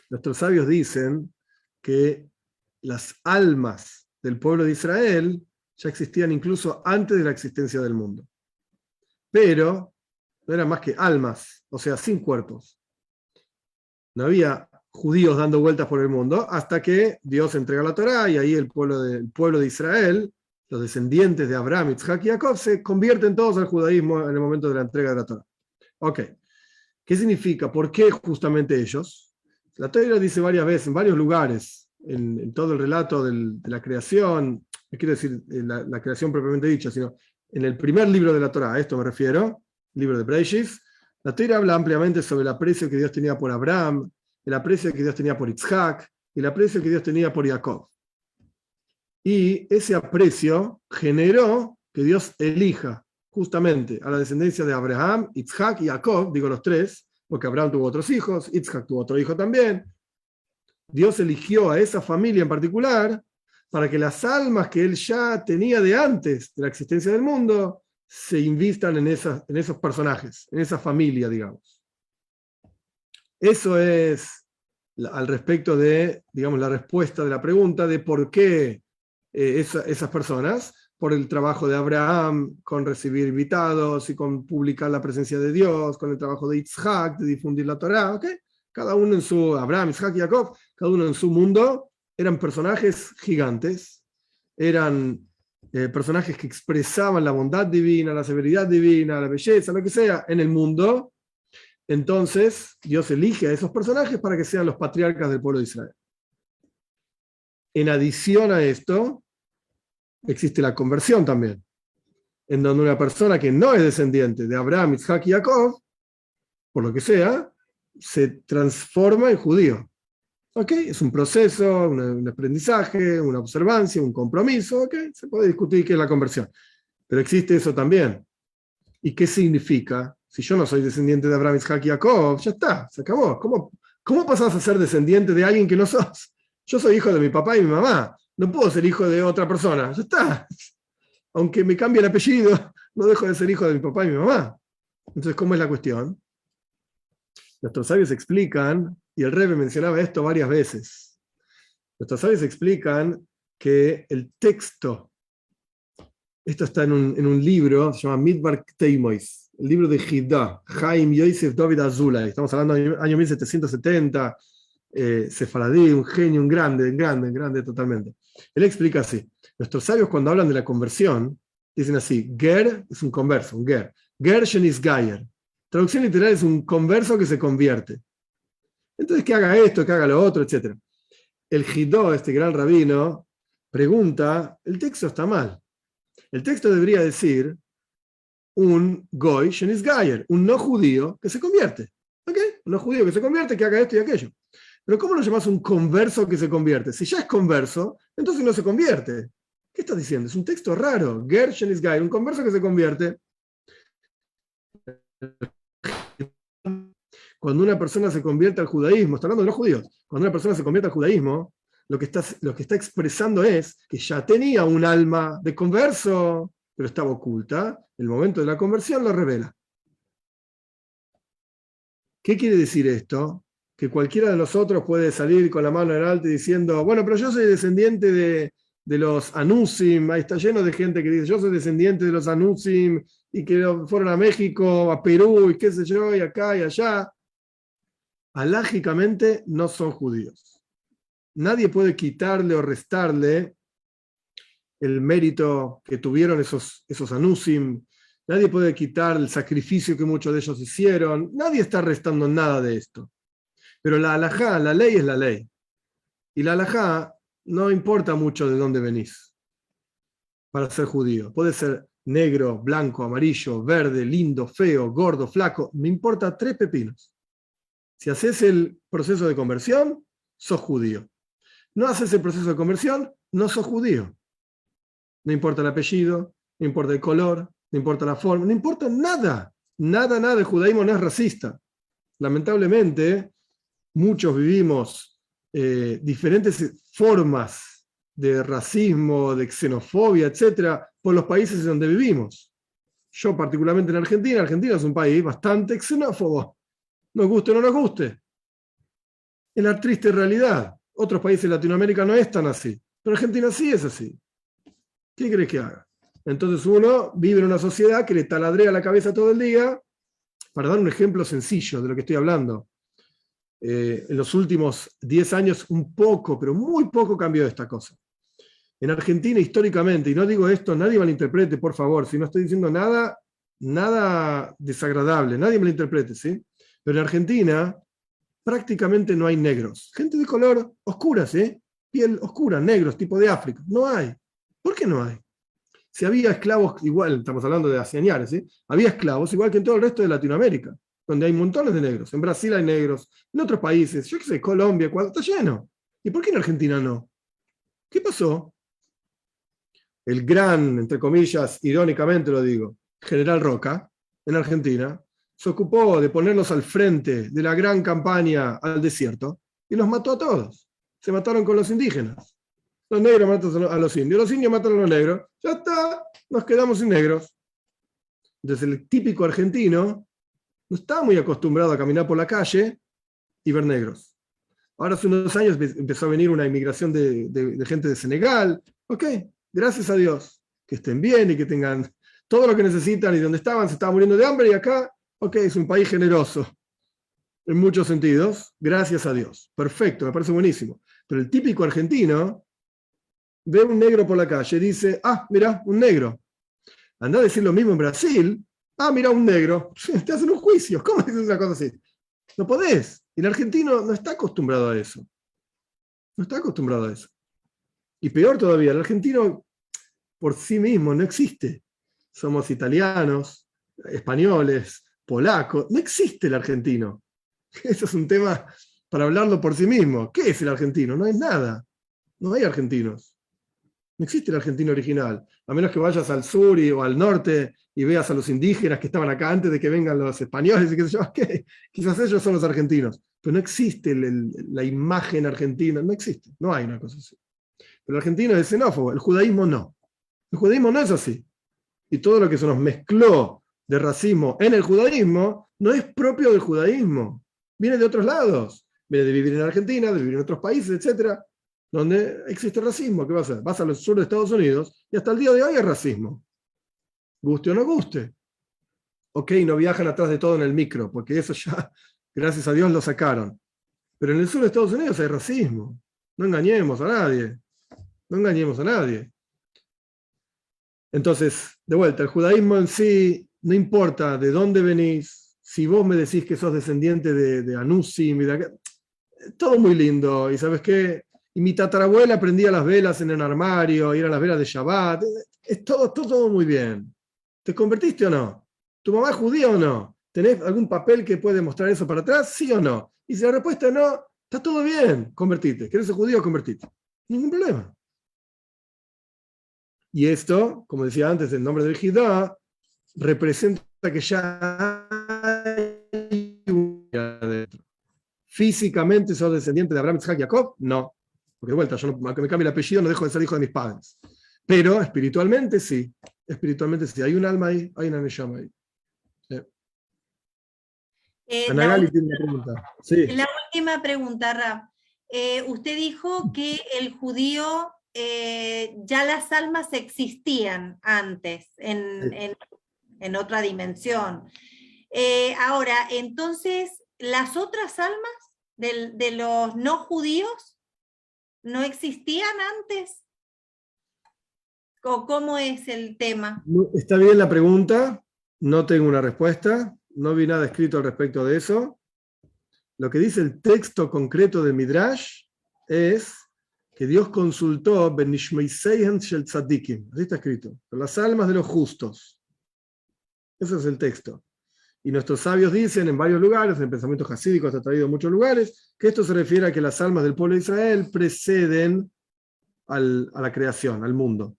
Nuestros sabios dicen que las almas del pueblo de Israel ya existían incluso antes de la existencia del mundo. Pero no eran más que almas, o sea, sin cuerpos. No había judíos dando vueltas por el mundo hasta que Dios entrega la Torá y ahí el pueblo de Israel, los descendientes de Abraham, Isaac y Jacob, se convierten todos al judaísmo en el momento de la entrega de la Torá. Ok. ¿Qué significa? ¿Por qué justamente ellos? La Torá dice varias veces, en varios lugares, en todo el relato de la creación, no quiero decir la creación propiamente dicha, sino en el primer libro de la Torá, a esto me refiero, libro de Bereshit, la Torá habla ampliamente sobre el aprecio que Dios tenía por Abraham, el aprecio que Dios tenía por Isaac, y el aprecio que Dios tenía por Jacob. Y ese aprecio generó que Dios elija justamente a la descendencia de Abraham, Isaac y Jacob, digo los tres, porque Abraham tuvo otros hijos, Isaac tuvo otro hijo también. Dios eligió a esa familia en particular para que las almas que él ya tenía de antes de la existencia del mundo se invistan en esos personajes, en esa familia, digamos. Eso es al respecto de, digamos, la respuesta de la pregunta de por qué esas personas, por el trabajo de Abraham con recibir invitados y con publicar la presencia de Dios, con el trabajo de Isaac, de difundir la Torá, ¿ok? Cada uno en su, Abraham, Isaac y Jacob, cada uno en su mundo, eran personajes gigantes, eran personajes que expresaban la bondad divina, la severidad divina, la belleza, lo que sea, en el mundo, entonces Dios elige a esos personajes para que sean los patriarcas del pueblo de Israel. En adición a esto, existe la conversión también, en donde una persona que no es descendiente de Abraham, Isaac y Jacob, por lo que sea, se transforma en judío. ¿Ok? Es un proceso, un aprendizaje, una observancia, un compromiso. ¿Ok? Se puede discutir qué es la conversión. Pero existe eso también. ¿Y qué significa? Si yo no soy descendiente de Abraham, Isaac y Jacob, ya está, se acabó. ¿Cómo pasás a ser descendiente de alguien que no sos? Yo soy hijo de mi papá y mi mamá. No puedo ser hijo de otra persona. Ya está. Aunque me cambie el apellido, no dejo de ser hijo de mi papá y mi mamá. Entonces, ¿cómo es la cuestión? Nuestros sabios explican, y el Rebbe mencionaba esto varias veces, nuestros sabios explican que el texto, esto está en un libro, se llama Midbar Teimois, el libro de Hidá, Chaim Yosef David Azulay, estamos hablando del año 1770, sefaradí, un genio, un grande totalmente. Él explica así, nuestros sabios cuando hablan de la conversión, dicen así, Ger es un converso, un Ger, Ger shenis Gayer. Traducción literal es un converso que se convierte. Entonces, que haga esto, que haga lo otro, etc. El Hidó, este gran rabino, pregunta, el texto está mal. El texto debería decir un Goy shenis Gayer, un no judío que se convierte. ¿Ok? Un no judío que se convierte, que haga esto y aquello. Pero ¿cómo lo llamas un converso que se convierte? Si ya es converso, entonces no se convierte. ¿Qué estás diciendo? Es un texto raro. Ger shenis Gayer, un converso que se convierte. Cuando una persona se convierte al judaísmo, está hablando de los judíos, cuando una persona se convierte al judaísmo, lo que está expresando es que ya tenía un alma de converso, pero estaba oculta. El momento de la conversión lo revela. ¿Qué quiere decir esto? Que cualquiera de nosotros puede salir con la mano en alto diciendo, bueno, pero yo soy descendiente de los Anusim, ahí está lleno de gente que dice, yo soy descendiente de los Anusim, y que fueron a México, a Perú, y qué sé yo, y acá y allá. Alágicamente no son judíos. Nadie puede quitarle o restarle el mérito que tuvieron esos Anusim. Nadie puede quitar el sacrificio que muchos de ellos hicieron. Nadie está restando nada de esto. Pero la halajá, la ley es la ley. Y la halajá no importa mucho de dónde venís para ser judío. Puede ser negro, blanco, amarillo, verde, lindo, feo, gordo, flaco. Me importa 3 pepinos. Si haces el proceso de conversión, sos judío. No haces el proceso de conversión, no sos judío. No importa el apellido, no importa el color, no importa la forma, no importa nada. Nada. El judaísmo no es racista. Lamentablemente, muchos vivimos diferentes formas de racismo, de xenofobia, etcétera, por los países donde vivimos. Yo, particularmente en Argentina, Argentina es un país bastante xenófobo. Nos guste o no nos guste. Es la triste realidad. Otros países de Latinoamérica no es tan así, pero Argentina sí es así. ¿Qué crees que haga? Entonces uno vive en una sociedad que le taladrea la cabeza todo el día. Para dar un ejemplo sencillo de lo que estoy hablando, en los últimos 10 años un poco, pero muy poco cambió esta cosa. En Argentina históricamente, y no digo esto, nadie malinterprete, por favor, si no estoy diciendo nada desagradable, nadie me lo interprete, ¿sí? Pero en Argentina prácticamente no hay negros. Gente de color oscura, ¿sí? Piel oscura, negros, tipo de África. No hay. ¿Por qué no hay? Si había esclavos, igual, estamos hablando de hace años, ¿sí? Había esclavos igual que en todo el resto de Latinoamérica, donde hay montones de negros. En Brasil hay negros, en otros países, yo qué sé, Colombia, Ecuador, está lleno. ¿Y por qué en Argentina no? ¿Qué pasó? El gran, entre comillas, irónicamente lo digo, general Roca, en Argentina, se ocupó de ponerlos al frente de la gran campaña al desierto y los mató a todos. Se mataron con los indígenas. Los negros matan a los indios matan a los negros. Ya está, nos quedamos sin negros. Entonces el típico argentino no está muy acostumbrado a caminar por la calle y ver negros. Ahora hace unos años empezó a venir una inmigración de gente de Senegal. Ok, gracias a Dios. Que estén bien y que tengan todo lo que necesitan, y donde estaban se estaban muriendo de hambre, y acá, ok, es un país generoso en muchos sentidos, gracias a Dios. Perfecto, me parece buenísimo. Pero el típico argentino ve un negro por la calle, dice, ah, mira, un negro. Andá a decir lo mismo en Brasil, ah, mira, un negro. Te hacen un juicio. ¿Cómo dices una cosa así? No podés. Y el argentino no está acostumbrado a eso. No está acostumbrado a eso. Y peor todavía, el argentino por sí mismo no existe. Somos italianos, españoles, polacos. No existe el argentino. Eso es un tema para hablarlo por sí mismo. ¿Qué es el argentino? No es nada. No hay argentinos. No existe el argentino original. A menos que vayas al sur o al norte y veas a los indígenas que estaban acá antes de que vengan los españoles y qué sé yo, ¿qué? Quizás ellos son los argentinos. Pero no existe la imagen argentina. No existe. No hay una cosa así. Pero el argentino es xenófobo. El judaísmo no. El judaísmo no es así. Y todo lo que se nos mezcló de racismo en el judaísmo no es propio del judaísmo. Viene de otros lados. Viene de vivir en Argentina, de vivir en otros países, etc., donde existe racismo. ¿Qué va a hacer? Vas al sur de Estados Unidos y hasta el día de hoy hay racismo. Guste o no guste. Ok, no viajan atrás de todo en el micro, porque eso ya, gracias a Dios, lo sacaron. Pero en el sur de Estados Unidos hay racismo. No engañemos a nadie. No engañemos a nadie. Entonces, de vuelta, el judaísmo en sí, no importa de dónde venís, si vos me decís que sos descendiente de Anusim, todo muy lindo, y ¿sabes qué? Y mi tatarabuela prendía las velas en el armario, y eran las velas de Shabbat, es todo muy bien. ¿Te convertiste o no? ¿Tu mamá es judía o no? ¿Tenés algún papel que puede mostrar eso para atrás? ¿Sí o no? Y si la respuesta es no, está todo bien, convertite. ¿Querés ser judío? Convertite. Ningún problema. Y esto, como decía antes, el nombre del Jidá representa que ya hay un adentro. ¿Físicamente sos descendiente de Abraham, Isaac y Jacob? No. Porque de vuelta, yo no, aunque me cambie el apellido, no dejo de ser hijo de mis padres. Pero espiritualmente sí. Espiritualmente sí. Hay un alma ahí, hay una neshama ahí. Sí. Anagali tiene una pregunta. Sí. La última pregunta, Rab. Usted dijo que el judío, ya las almas existían antes, en otra dimensión. Ahora, entonces, ¿las otras almas de los no judíos no existían antes? ¿O cómo es el tema? Está bien la pregunta, no tengo una respuesta, no vi nada escrito al respecto de eso. Lo que dice el texto concreto del Midrash es que Dios consultó Benishmeiseihem shel tzadikim, así está escrito, con las almas de los justos. Ese es el texto. Y nuestros sabios dicen en varios lugares, en el pensamiento jasídico está traído en muchos lugares, que esto se refiere a que las almas del pueblo de Israel preceden a la creación, al mundo.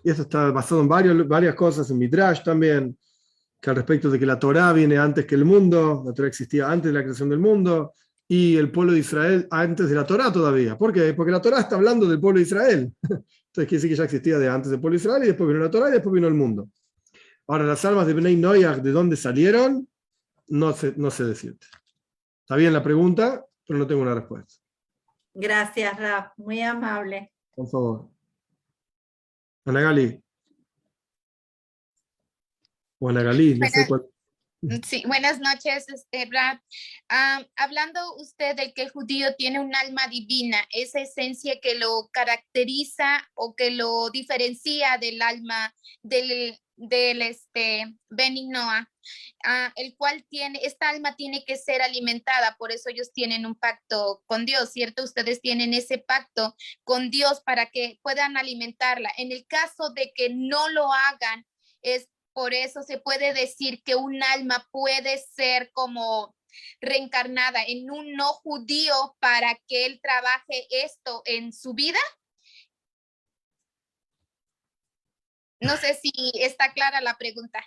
Y esto está basado en varias cosas, en Midrash también, que al respecto de que la Torá viene antes que el mundo, la Torá existía antes de la creación del mundo, y el pueblo de Israel antes de la Torá todavía. ¿Por qué? Porque la Torá está hablando del pueblo de Israel. Entonces quiere decir que ya existía de antes del pueblo de Israel, y después vino la Torá, y después vino el mundo. Ahora, las almas de Bnei Noach, ¿de dónde salieron? No sé decirte. Está bien la pregunta, pero no tengo una respuesta. Gracias, Rab. Muy amable. Por favor. Anagali. O Anagali, no sé cuál. Sí, buenas noches, Rab. Hablando usted de que el judío tiene un alma divina, esa esencia que lo caracteriza o que lo diferencia del alma del Beni Noach, el cual esta alma tiene que ser alimentada, por eso ellos tienen un pacto con Dios, ¿cierto? Ustedes tienen ese pacto con Dios para que puedan alimentarla. En el caso de que no lo hagan, por eso se puede decir que un alma puede ser como reencarnada en un no judío para que él trabaje esto en su vida. No sé si está clara la pregunta.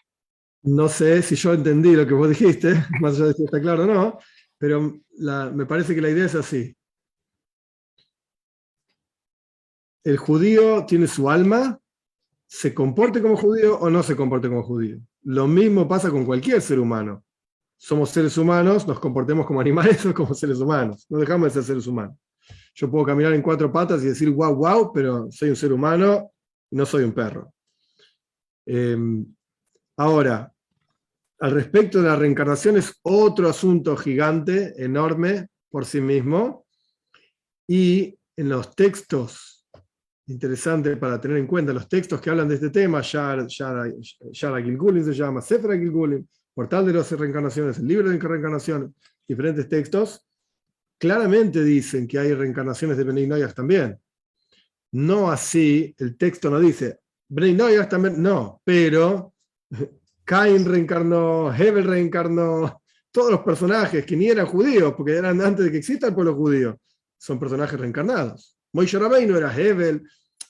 No sé si yo entendí lo que vos dijiste, más allá de si está claro o no, pero me parece que la idea es así. El judío tiene su alma, se comporte como judío o no se comporte como judío. Lo mismo pasa con cualquier ser humano. Somos seres humanos, nos comportemos como animales o como seres humanos. No dejamos de ser seres humanos. Yo puedo caminar en 4 patas y decir guau, guau, pero soy un ser humano y no soy un perro. Ahora, al respecto de la reencarnación es otro asunto gigante, enorme por sí mismo, y en los textos interesante para tener en cuenta. Los textos que hablan de este tema, Shara Gilgulim se llama, Sefer Gilgulim, Portal de las Reencarnaciones, el libro de reencarnaciones, diferentes textos, claramente dicen que hay reencarnaciones de Bnei Noach también. No así, el texto no dice, Bnei Noach también, no, pero Caín reencarnó, Hebel reencarnó, todos los personajes que ni eran judíos, porque eran antes de que exista el pueblo judío, son personajes reencarnados. Moisés Rabbeinu era Hebel,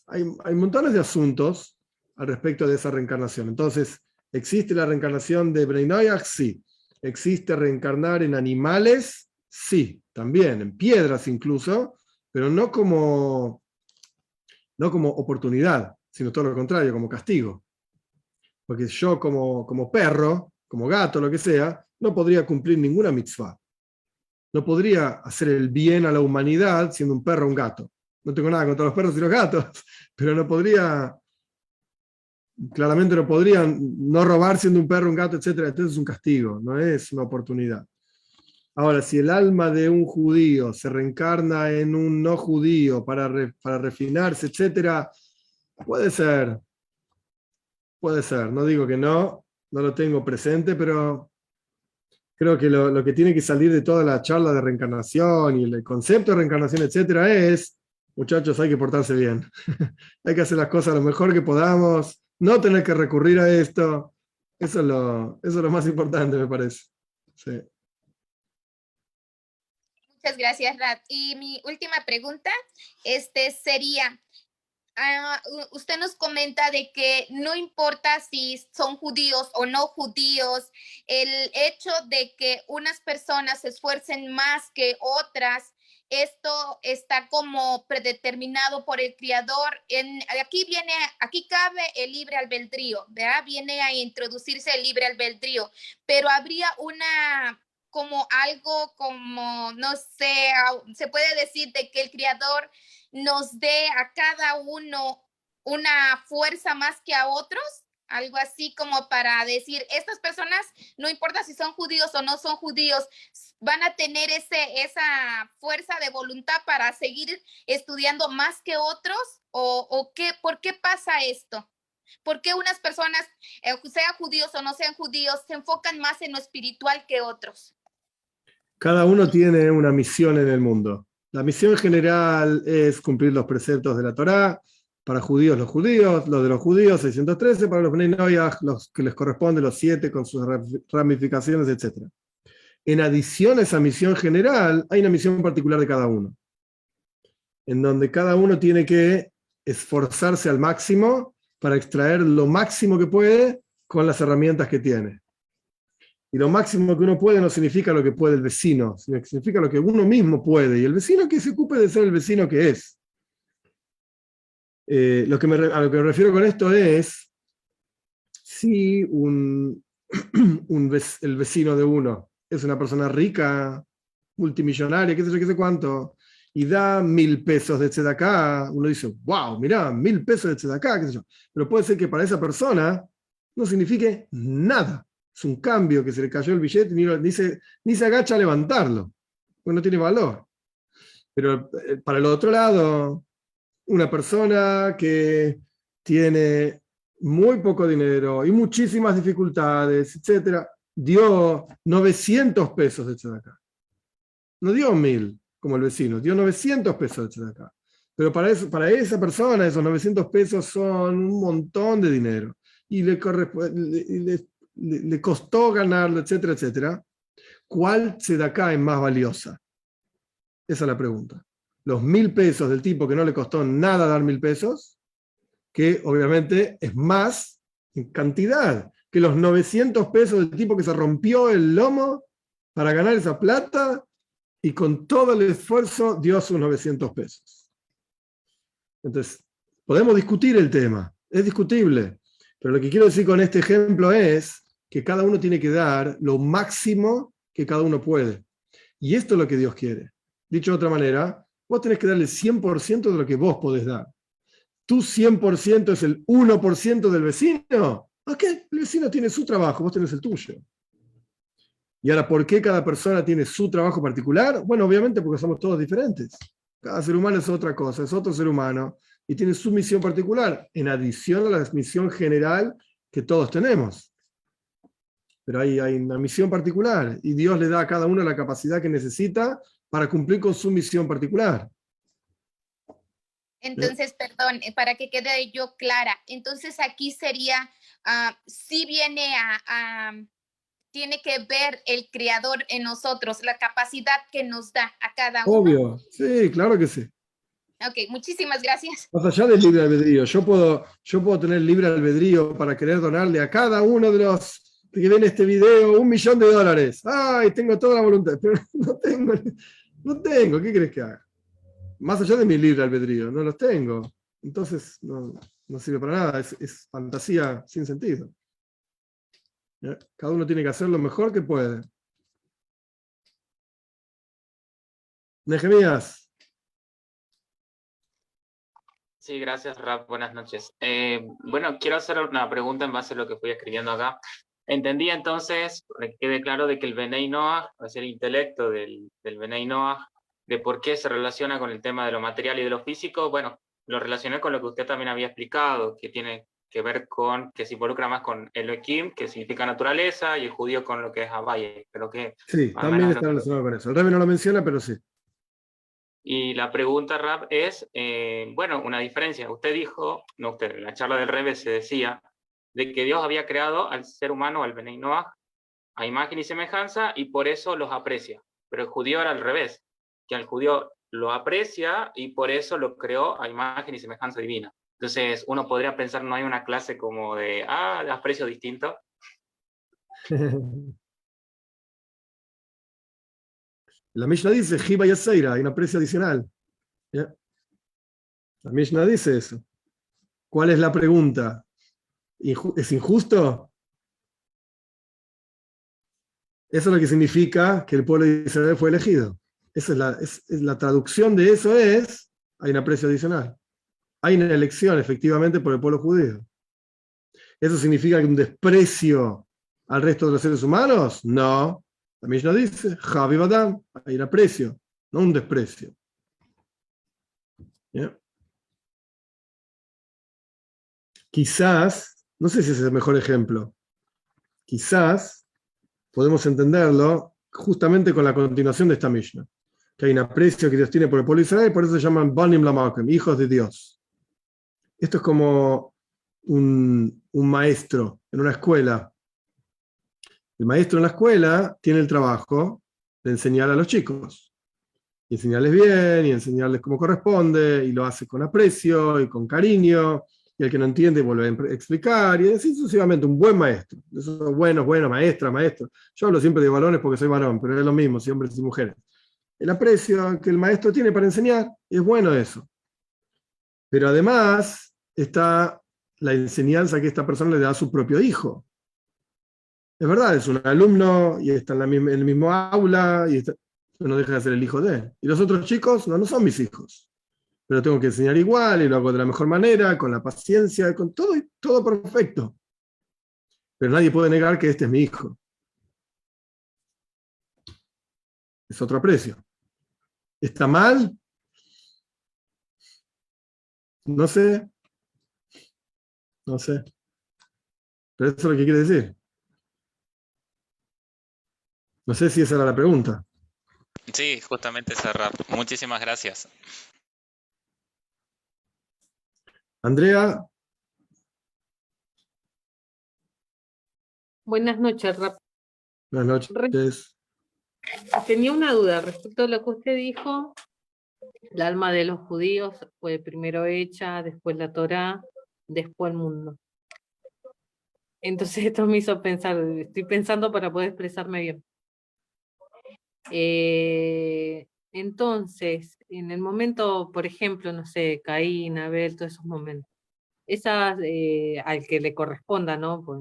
hay montones de asuntos al respecto de esa reencarnación. Entonces, ¿existe la reencarnación de Bnei Noach? Sí. ¿Existe reencarnar en animales? Sí, también, en piedras incluso, pero no como oportunidad, sino todo lo contrario, como castigo. Porque yo como perro, como gato, lo que sea, no podría cumplir ninguna mitzvah. No podría hacer el bien a la humanidad siendo un perro o un gato. No tengo nada contra los perros y los gatos, pero no podría, claramente no podrían no robar siendo un perro, un gato, etc. Entonces es un castigo, no es una oportunidad. Ahora, si el alma de un judío se reencarna en un no judío para refinarse, etc., puede ser, no digo que no lo tengo presente, pero creo que lo que tiene que salir de toda la charla de reencarnación y el concepto de reencarnación, etc., es, muchachos, hay que portarse bien. Hay que hacer las cosas lo mejor que podamos, no tener que recurrir a esto. Eso es lo más importante, me parece. Sí. Muchas gracias, Rab. Y mi última pregunta sería, usted nos comenta de que no importa si son judíos o no judíos, el hecho de que unas personas se esfuercen más que otras, esto está como predeterminado por el Creador. Aquí cabe el libre albedrío, ¿verdad? Viene a introducirse el libre albedrío, pero habría como algo como, no sé, se puede decir de que el Creador nos dé a cada uno una fuerza más que a otros, algo así como para decir, estas personas, no importa si son judíos o no son judíos, van a tener esa fuerza de voluntad para seguir estudiando más que otros, o qué, ¿por qué pasa esto? ¿Por qué unas personas, sean judíos o no sean judíos, se enfocan más en lo espiritual que otros? Cada uno tiene una misión en el mundo. La misión general es cumplir los preceptos de la Torá. Para judíos, los de los judíos, 613, para los Bnei Noach, los que les corresponden, los 7 con sus ramificaciones, etc. En adición a esa misión general, hay una misión particular de cada uno, en donde cada uno tiene que esforzarse al máximo para extraer lo máximo que puede con las herramientas que tiene. Y lo máximo que uno puede no significa lo que puede el vecino, sino que significa lo que uno mismo puede. Y el vecino que se ocupe de ser el vecino que es. A lo que me refiero con esto es, si el vecino de uno es una persona rica, multimillonaria, qué sé cuánto, y da 1.000 pesos de tzedaká, uno dice, wow, mirá, 1.000 pesos de tzedaká, qué sé yo. Pero puede ser que para esa persona no signifique nada. Es un cambio que se le cayó el billete y ni se agacha a levantarlo, porque no tiene valor. Pero para el otro lado, una persona que tiene muy poco dinero y muchísimas dificultades, etc., dio 900 pesos de tzedaká. No dio 1.000 como el vecino, dio 900 pesos de tzedaká. Pero para esa persona esos 900 pesos son un montón de dinero y le costó ganarlo, etcétera, etcétera. ¿Cuál tzedaká es más valiosa? Esa es la pregunta. Los 1.000 pesos del tipo que no le costó nada dar 1.000 pesos, que obviamente es más en cantidad que los 900 pesos del tipo que se rompió el lomo para ganar esa plata y con todo el esfuerzo dio sus 900 pesos. Entonces, podemos discutir el tema, es discutible, pero lo que quiero decir con este ejemplo es que cada uno tiene que dar lo máximo que cada uno puede. Y esto es lo que Dios quiere. Dicho de otra manera, vos tenés que darle el 100% de lo que vos podés dar. ¿Tu 100% es el 1% del vecino? Ok, el vecino tiene su trabajo, vos tenés el tuyo. Y ahora, ¿por qué cada persona tiene su trabajo particular? Bueno, obviamente porque somos todos diferentes. Cada ser humano es otra cosa, es otro ser humano. y tiene su misión particular, en adición a la misión general que todos tenemos. Pero hay una misión particular, y Dios le da a cada uno la capacidad que necesita para cumplir con su misión particular. Entonces, perdón, para que quede yo clara, entonces aquí sería, si viene tiene que ver el Creador en nosotros, la capacidad que nos da a cada uno. Obvio, sí, claro que sí. Ok, muchísimas gracias. Más allá del libre albedrío, yo puedo tener libre albedrío para querer donarle a cada uno de los que ven este video $1.000.000. ¡Ay, tengo toda la voluntad! Pero no tengo, ¿qué crees que haga? Más allá de mi libre albedrío, no los tengo. Entonces no sirve para nada, es fantasía sin sentido. ¿Ya? Cada uno tiene que hacer lo mejor que puede. Nehemías. Sí, gracias, Raf. Buenas noches. Bueno, quiero hacer una pregunta en base a lo que fui escribiendo acá. Entendí entonces, para que quede claro, de que el Benei Noach, o sea, el intelecto del Benei Noach, de por qué se relaciona con el tema de lo material y de lo físico, bueno, lo relacioné con lo que usted también había explicado, que tiene que ver con, que se involucra más con Elohim, que significa naturaleza, y el judío con lo que es Abaye. Pero que, Sí, también está relacionado con eso. El Rebbe no lo menciona, pero sí. Y la pregunta, Rab, es, bueno, una diferencia. Usted dijo, no usted, en la charla del Rebbe se decía, de que Dios había creado al ser humano, al Benei Noach, a imagen y semejanza, y por eso los aprecia. Pero el judío era al revés, que al judío lo aprecia y por eso lo creó a imagen y semejanza divina. Entonces, uno podría pensar, no hay una clase como de aprecio distinto. La Mishnah dice, Jiba y Aseira, hay una aprecio adicional. ¿Ya? La Mishnah dice eso. ¿Cuál es la pregunta? ¿Es injusto? Eso es lo que significa que el pueblo de Israel fue elegido. Esa es la traducción de eso es, hay un aprecio adicional. Hay una elección, efectivamente, por el pueblo judío. ¿Eso significa un desprecio al resto de los seres humanos? No. La Mishnah dice, Javi Badam, hay un aprecio, no un desprecio. ¿Ya? Quizás, no sé si ese es el mejor ejemplo, quizás podemos entenderlo justamente con la continuación de esta Mishnah, que hay un aprecio que Dios tiene por el pueblo de Israel, y por eso se llaman Banim Lamakem, hijos de Dios. Esto es como un maestro en una escuela. El maestro en la escuela tiene el trabajo de enseñar a los chicos, y enseñarles bien, y enseñarles como corresponde, y lo hace con aprecio y con cariño, y el que no entiende vuelve a explicar, y así sucesivamente, un buen maestro. Eso es bueno, maestra, maestro. Yo hablo siempre de varones porque soy varón, pero es lo mismo, si hombres y mujeres. El aprecio que el maestro tiene para enseñar, es bueno eso. Pero además está la enseñanza que esta persona le da a su propio hijo. Es verdad, es un alumno y está en el mismo aula y no deja de ser el hijo de él. Y los otros chicos no son mis hijos. Pero tengo que enseñar igual y lo hago de la mejor manera, con la paciencia, con todo perfecto. Pero nadie puede negar que este es mi hijo. Es otro aprecio. ¿Está mal? No sé. No sé. Pero eso es lo que quiere decir. No sé si esa era la pregunta. Sí, justamente cerrar. Muchísimas gracias. Andrea. Buenas noches, Rap. Buenas noches. Tenía una duda respecto a lo que usted dijo. El alma de los judíos fue primero hecha, después la Torá, después el mundo. Entonces esto me hizo pensar, estoy pensando para poder expresarme bien. Entonces, en el momento, por ejemplo, no sé, Caín, Abel, todos esos momentos, esas, al que le corresponda, ¿no? Pues,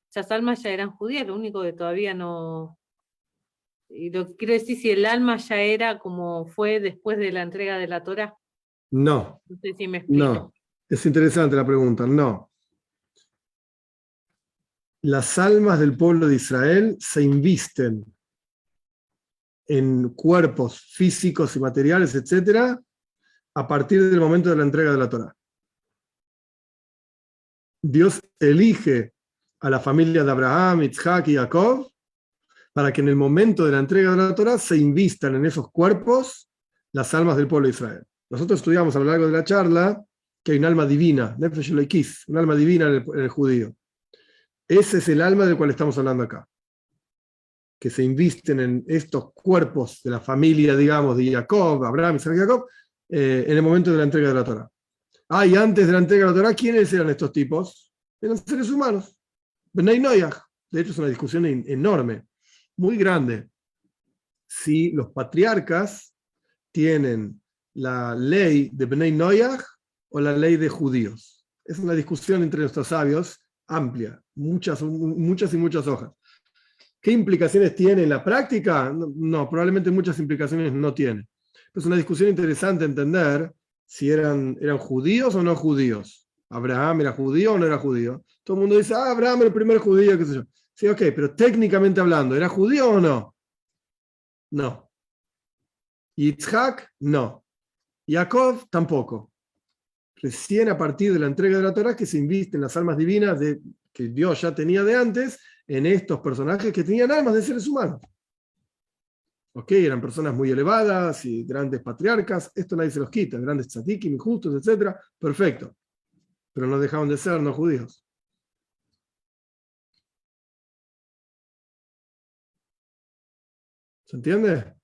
esas almas ya eran judías, lo único que todavía no... Y lo que quiero decir, si el alma ya era como fue después de la entrega de la Torá. No. No sé si me explico. No. Es interesante la pregunta. No. Las almas del pueblo de Israel se invisten en cuerpos físicos y materiales, etcétera, a partir del momento de la entrega de la Torá. Dios elige a la familia de Abraham, Isaac y Jacob para que en el momento de la entrega de la Torá se invistan en esos cuerpos las almas del pueblo de Israel. Nosotros estudiamos a lo largo de la charla que hay un alma divina, Nefesh Eloikis, un alma divina en el judío. Ese es el alma del cual estamos hablando acá. Que se invisten en estos cuerpos de la familia, digamos, de Jacob, Abraham, Isaac y Jacob, en el momento de la entrega de la Torá. Y antes de la entrega de la Torá, ¿quiénes eran estos tipos? Eran seres humanos. Benay Noyaj. De hecho, es una discusión enorme, muy grande. Si los patriarcas tienen la ley de Benay Noyaj o la ley de judíos. Es una discusión entre nuestros sabios amplia, muchas y muchas hojas. ¿Qué implicaciones tiene en la práctica? No, probablemente muchas implicaciones no tiene. Es una discusión interesante entender si eran judíos o no judíos. ¿Abraham era judío o no era judío? Todo el mundo dice, Abraham era el primer judío, qué sé yo. Sí, ok, pero técnicamente hablando, ¿era judío o no? No. Yitzhak, no. Jacob, tampoco. Recién a partir de la entrega de la Torá que se invisten las almas divinas que Dios ya tenía de antes en estos personajes que tenían almas de seres humanos. Ok, eran personas muy elevadas y grandes patriarcas, esto nadie se los quita, grandes tzadikim, injustos, etc. Perfecto. Pero no dejaban de ser no judíos. ¿Se entiende?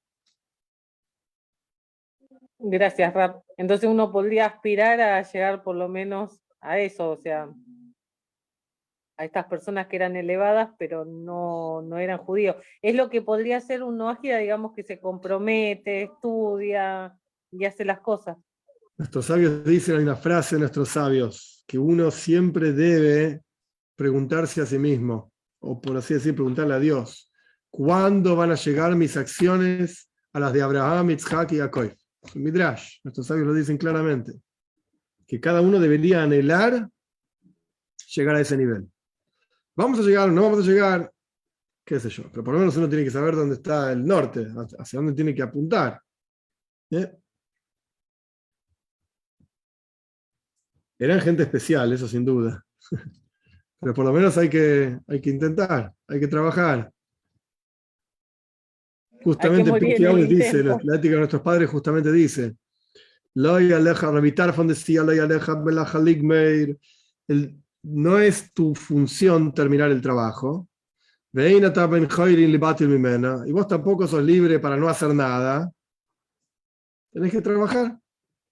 Gracias, Rab. Entonces uno podría aspirar a llegar por lo menos a eso, o sea, a estas personas que eran elevadas, pero no eran judíos. Es lo que podría ser un noajida, digamos, que se compromete, estudia y hace las cosas. Nuestros sabios dicen, hay una frase de nuestros sabios, que uno siempre debe preguntarse a sí mismo, o por así decir, preguntarle a Dios, ¿cuándo van a llegar mis acciones a las de Abraham, Isaac y Jacob? Midrash, nuestros sabios lo dicen claramente, que cada uno debería anhelar llegar a ese nivel. ¿Vamos a llegar o no vamos a llegar? Qué sé yo, pero por lo menos uno tiene que saber dónde está el norte, hacia dónde tiene que apuntar. Eran gente especial, eso sin duda. Pero por lo menos hay que intentar, hay que trabajar. Justamente Pirkei dice, la ética de nuestros padres justamente dice, no es tu función terminar el trabajo, y vos tampoco sos libre para no hacer nada. Tenés que trabajar,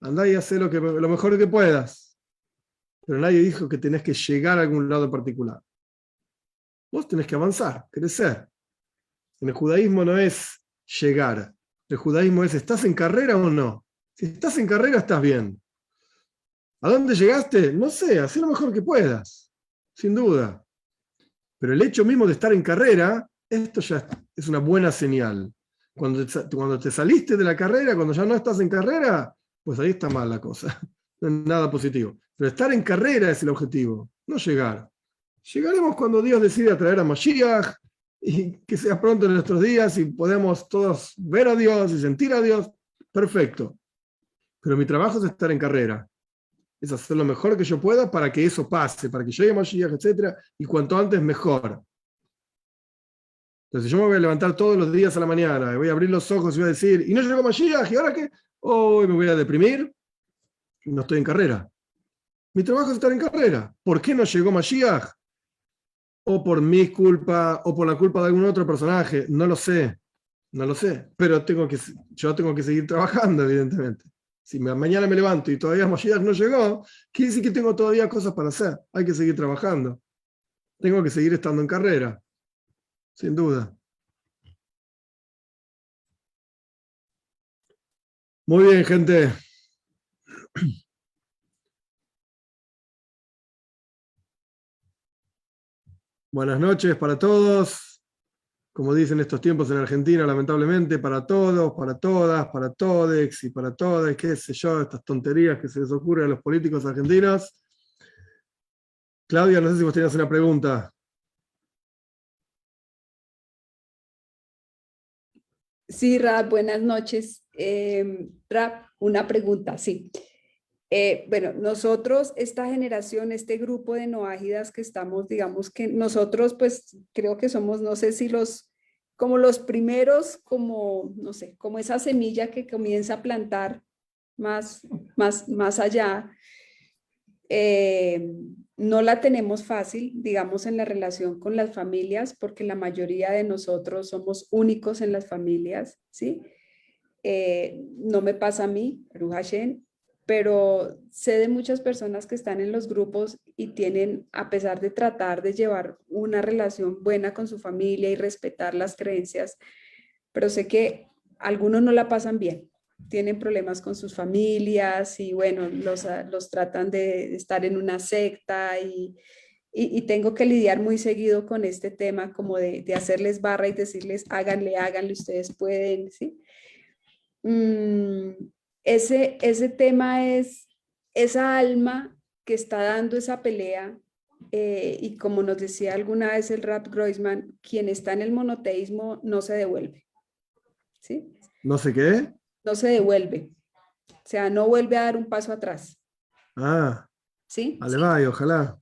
andá y hacé lo mejor que puedas. Pero nadie dijo que tenés que llegar a algún lado en particular. Vos tenés que avanzar, crecer. En el judaísmo no es llegar. El judaísmo es, ¿estás en carrera o no? Si estás en carrera, estás bien. ¿A dónde llegaste? No sé, haz lo mejor que puedas, sin duda. Pero el hecho mismo de estar en carrera, esto ya es una buena señal. Cuando te saliste de la carrera, cuando ya no estás en carrera, pues ahí está mal la cosa. No es nada positivo. Pero estar en carrera es el objetivo, no llegar. Llegaremos cuando Dios decide traer a Mashiach, y que sea pronto en nuestros días y podemos todos ver a Dios y sentir a Dios. Perfecto. Pero mi trabajo es estar en carrera. Es hacer lo mejor que yo pueda para que eso pase, para que llegue Mashiach, etc. Y cuanto antes mejor. Entonces yo me voy a levantar todos los días a la mañana, y voy a abrir los ojos y voy a decir, ¿y no llegó Mashiach? ¿Y ahora qué? Hoy me voy a deprimir y no estoy en carrera. Mi trabajo es estar en carrera. ¿Por qué no llegó Mashiach? O por mi culpa, o por la culpa de algún otro personaje, no lo sé, pero yo tengo que seguir trabajando, evidentemente. Si mañana me levanto y todavía Mashiach no llegó, quiere decir que tengo todavía cosas para hacer, hay que seguir trabajando, tengo que seguir estando en carrera, sin duda. Muy bien, gente. Buenas noches para todos. Como dicen estos tiempos en Argentina, lamentablemente, para todos, para todas, para todex y para todas, qué sé yo, estas tonterías que se les ocurren a los políticos argentinos. Claudia, no sé si vos tenías una pregunta. Sí, Rab, buenas noches. Rap, una pregunta, sí. Bueno, nosotros, esta generación, este grupo de noágidas que estamos, digamos que nosotros, pues creo que somos, no sé si como los primeros, como, no sé, como esa semilla que comienza a plantar más allá. No la tenemos fácil, digamos, en la relación con las familias, porque la mayoría de nosotros somos únicos en las familias, ¿sí? No me pasa a mí, Baruch Hashem, pero sé de muchas personas que están en los grupos y tienen, a pesar de tratar de llevar una relación buena con su familia y respetar las creencias, pero sé que algunos no la pasan bien, tienen problemas con sus familias y bueno, los tratan de estar en una secta y tengo que lidiar muy seguido con este tema como de hacerles barra y decirles háganle, ustedes pueden, ¿sí? Ese tema es esa alma que está dando esa pelea y como nos decía alguna vez el Rav Groisman, quien está en el monoteísmo no se devuelve, ¿sí? ¿No sé qué? No se devuelve, o sea, no vuelve a dar un paso atrás, Ah, ¿sí? alevay, ojalá.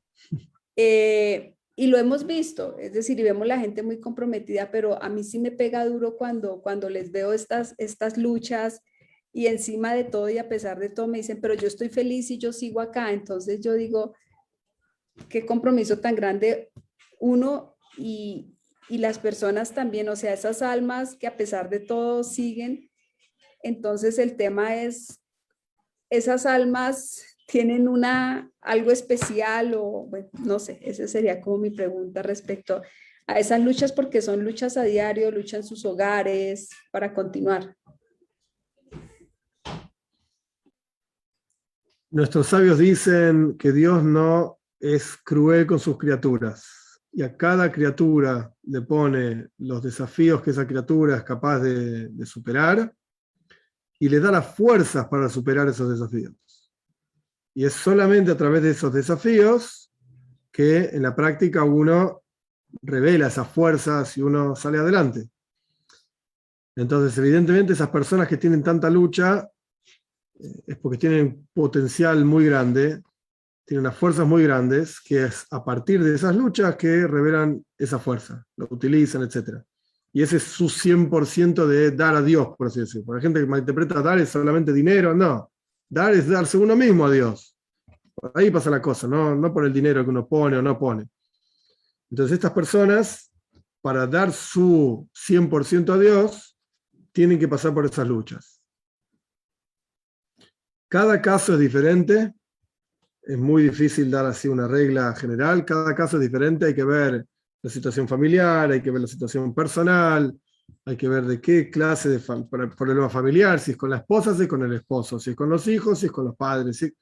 Y lo hemos visto, es decir, y vemos la gente muy comprometida, pero a mí sí me pega duro cuando les veo estas luchas y encima de todo y a pesar de todo me dicen, pero yo estoy feliz y yo sigo acá. Entonces yo digo, qué compromiso tan grande uno y las personas también, o sea, esas almas que a pesar de todo siguen. Entonces el tema es, esas almas tienen algo especial o, bueno, no sé, esa sería como mi pregunta respecto a esas luchas, porque son luchas a diario, luchan en sus hogares para continuar. Nuestros sabios dicen que Dios no es cruel con sus criaturas y a cada criatura le pone los desafíos que esa criatura es capaz de superar y le da las fuerzas para superar esos desafíos. Y es solamente a través de esos desafíos que en la práctica uno revela esas fuerzas y uno sale adelante. Entonces, evidentemente, esas personas que tienen tanta lucha es porque tienen potencial muy grande, tienen unas fuerzas muy grandes, que es a partir de esas luchas que revelan esa fuerza, lo utilizan, etc. Y ese es su 100% de dar a Dios, por así decirlo. Por la gente que malinterpreta dar es solamente dinero, no. Dar es darse uno mismo a Dios. Por ahí pasa la cosa, no por el dinero que uno pone o no pone. Entonces estas personas, para dar su 100% a Dios, tienen que pasar por esas luchas. Cada caso es diferente, es muy difícil dar así una regla general, cada caso es diferente, hay que ver la situación familiar, hay que ver la situación personal, hay que ver de qué clase de problema familiar, si es con la esposa, si es con el esposo, si es con los hijos, si es con los padres. ¿Sí?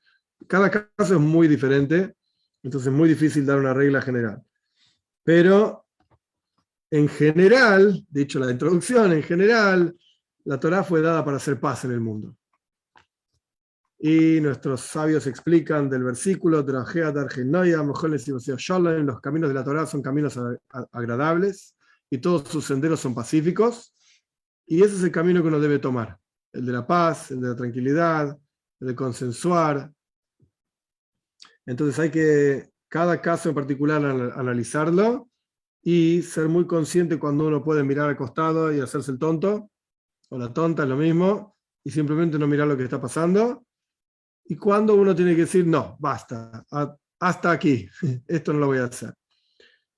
Cada caso es muy diferente, entonces es muy difícil dar una regla general. Pero en general, dicho la introducción, en general, la Torá fue dada para hacer paz en el mundo. Y nuestros sabios explican del versículo, los caminos de la Torá son caminos agradables y todos sus senderos son pacíficos. Y ese es el camino que uno debe tomar, el de la paz, el de la tranquilidad, el de consensuar. Entonces hay que, cada caso en particular, analizarlo y ser muy consciente cuando uno puede mirar al costado y hacerse el tonto, o la tonta, es lo mismo, y simplemente no mirar lo que está pasando. Y cuando uno tiene que decir, no, basta, hasta aquí, esto no lo voy a hacer.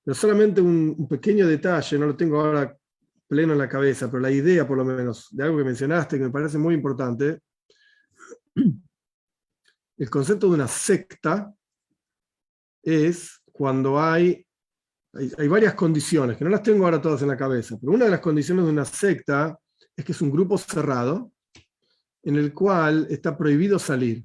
Pero solamente un pequeño detalle, no lo tengo ahora pleno en la cabeza, pero la idea, por lo menos, de algo que mencionaste, que me parece muy importante, el concepto de una secta es cuando hay varias condiciones, que no las tengo ahora todas en la cabeza, pero una de las condiciones de una secta es que es un grupo cerrado en el cual está prohibido salir.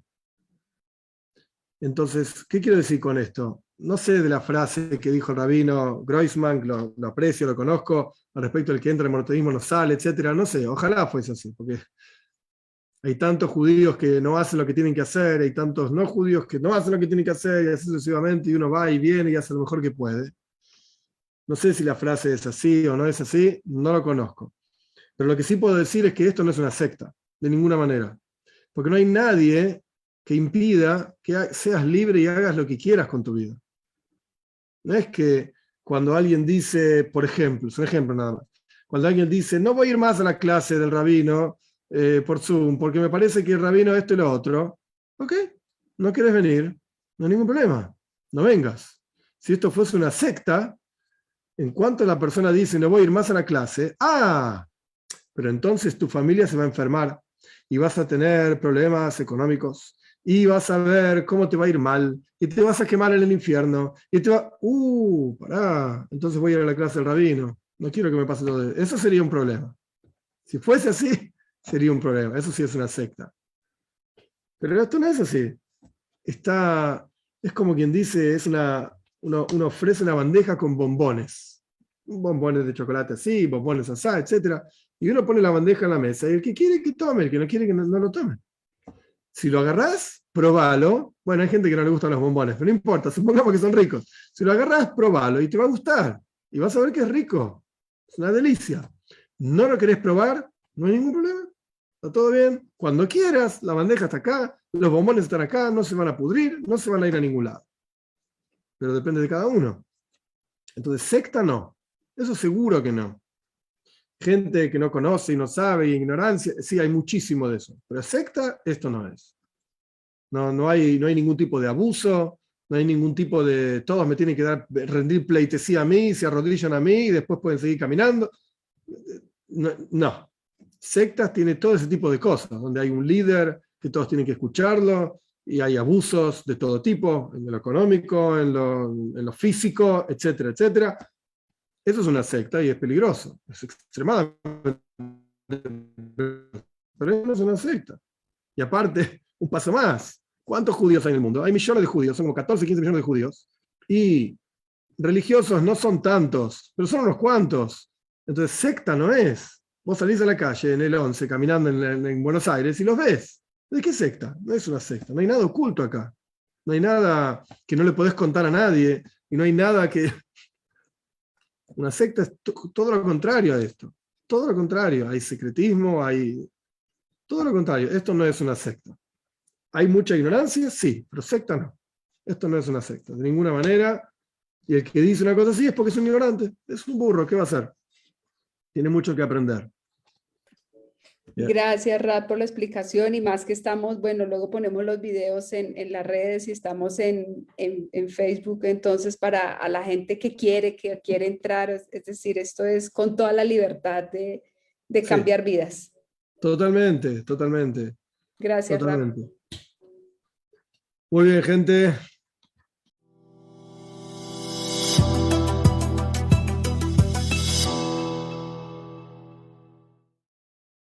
Entonces, ¿qué quiero decir con esto? No sé de la frase que dijo el rabino Groisman, lo aprecio, lo conozco, al respecto del que entra en el monoteísmo no sale, etc. No sé, ojalá fuese así, porque hay tantos judíos que no hacen lo que tienen que hacer, hay tantos no judíos que no hacen lo que tienen que hacer, y así sucesivamente, y uno va y viene y hace lo mejor que puede. No sé si la frase es así o no es así, no lo conozco. Pero lo que sí puedo decir es que esto no es una secta. de ninguna manera. Porque no hay nadie que impida que seas libre y hagas lo que quieras con tu vida. No es que cuando alguien dice, por ejemplo, es un ejemplo nada más, cuando alguien dice, no voy a ir más a la clase del rabino por Zoom, porque me parece que el rabino esto y lo otro, ok, no quieres venir, no hay ningún problema, no vengas. Si esto fuese una secta, en cuanto la persona dice, no voy a ir más a la clase, pero entonces tu familia se va a enfermar y vas a tener problemas económicos y vas a ver cómo te va a ir mal y te vas a quemar en el infierno y te va, pará, entonces voy a ir a la clase del rabino, no quiero que me pase todo eso. Eso sería un problema. Si fuese así, sería un problema. Eso sí es una secta. Pero esto no es así. Es como quien dice, uno ofrece una bandeja con bombones. Bombones de chocolate así, bombones así, etc. Y uno pone la bandeja en la mesa y el que quiere que tome, el que no quiere que no lo tome. Si lo agarrás, probalo. Bueno, hay gente que no le gustan los bombones, pero no importa, supongamos que son ricos. Si lo agarrás, probalo y te va a gustar. Y vas a ver que es rico. Es una delicia. ¿No lo querés probar? No hay ningún problema. Está todo bien. Cuando quieras, la bandeja está acá, los bombones están acá, no se van a pudrir, no se van a ir a ningún lado. Pero depende de cada uno. Entonces, secta no. Eso seguro que no. Gente que no conoce y no sabe, y ignorancia, sí, hay muchísimo de eso. Pero secta, esto no es. No hay ningún tipo de abuso, no hay ningún tipo de todos me tienen que rendir pleitesía a mí, se arrodillan a mí y después pueden seguir caminando. No. Sectas tiene todo ese tipo de cosas, donde hay un líder que todos tienen que escucharlo y hay abusos de todo tipo, en lo económico, en lo físico, etcétera, etcétera. Eso es una secta y es peligroso, es extremadamente peligroso, pero eso no es una secta. Y aparte, un paso más, ¿cuántos judíos hay en el mundo? Hay millones de judíos, son como 14, 15 millones de judíos, y religiosos no son tantos, pero son unos cuantos. Entonces, secta no es. Vos salís a la calle en el 11, caminando en Buenos Aires, y los ves. ¿De qué secta? No es una secta, no hay nada oculto acá. No hay nada que no le podés contar a nadie, y no hay nada que... Una secta es todo lo contrario a esto. Todo lo contrario. Hay secretismo, hay... Todo lo contrario. Esto no es una secta. ¿Hay mucha ignorancia? Sí, pero secta no. Esto no es una secta, de ninguna manera. Y el que dice una cosa así es porque es un ignorante. Es un burro, ¿qué va a hacer? Tiene mucho que aprender. Gracias, Rad, por la explicación y más que estamos, bueno, luego ponemos los videos en las redes y estamos en Facebook, entonces para a la gente que quiere entrar, es decir, esto es con toda la libertad de cambiar vidas. Totalmente, totalmente. Gracias, Rad. Muy bien, gente.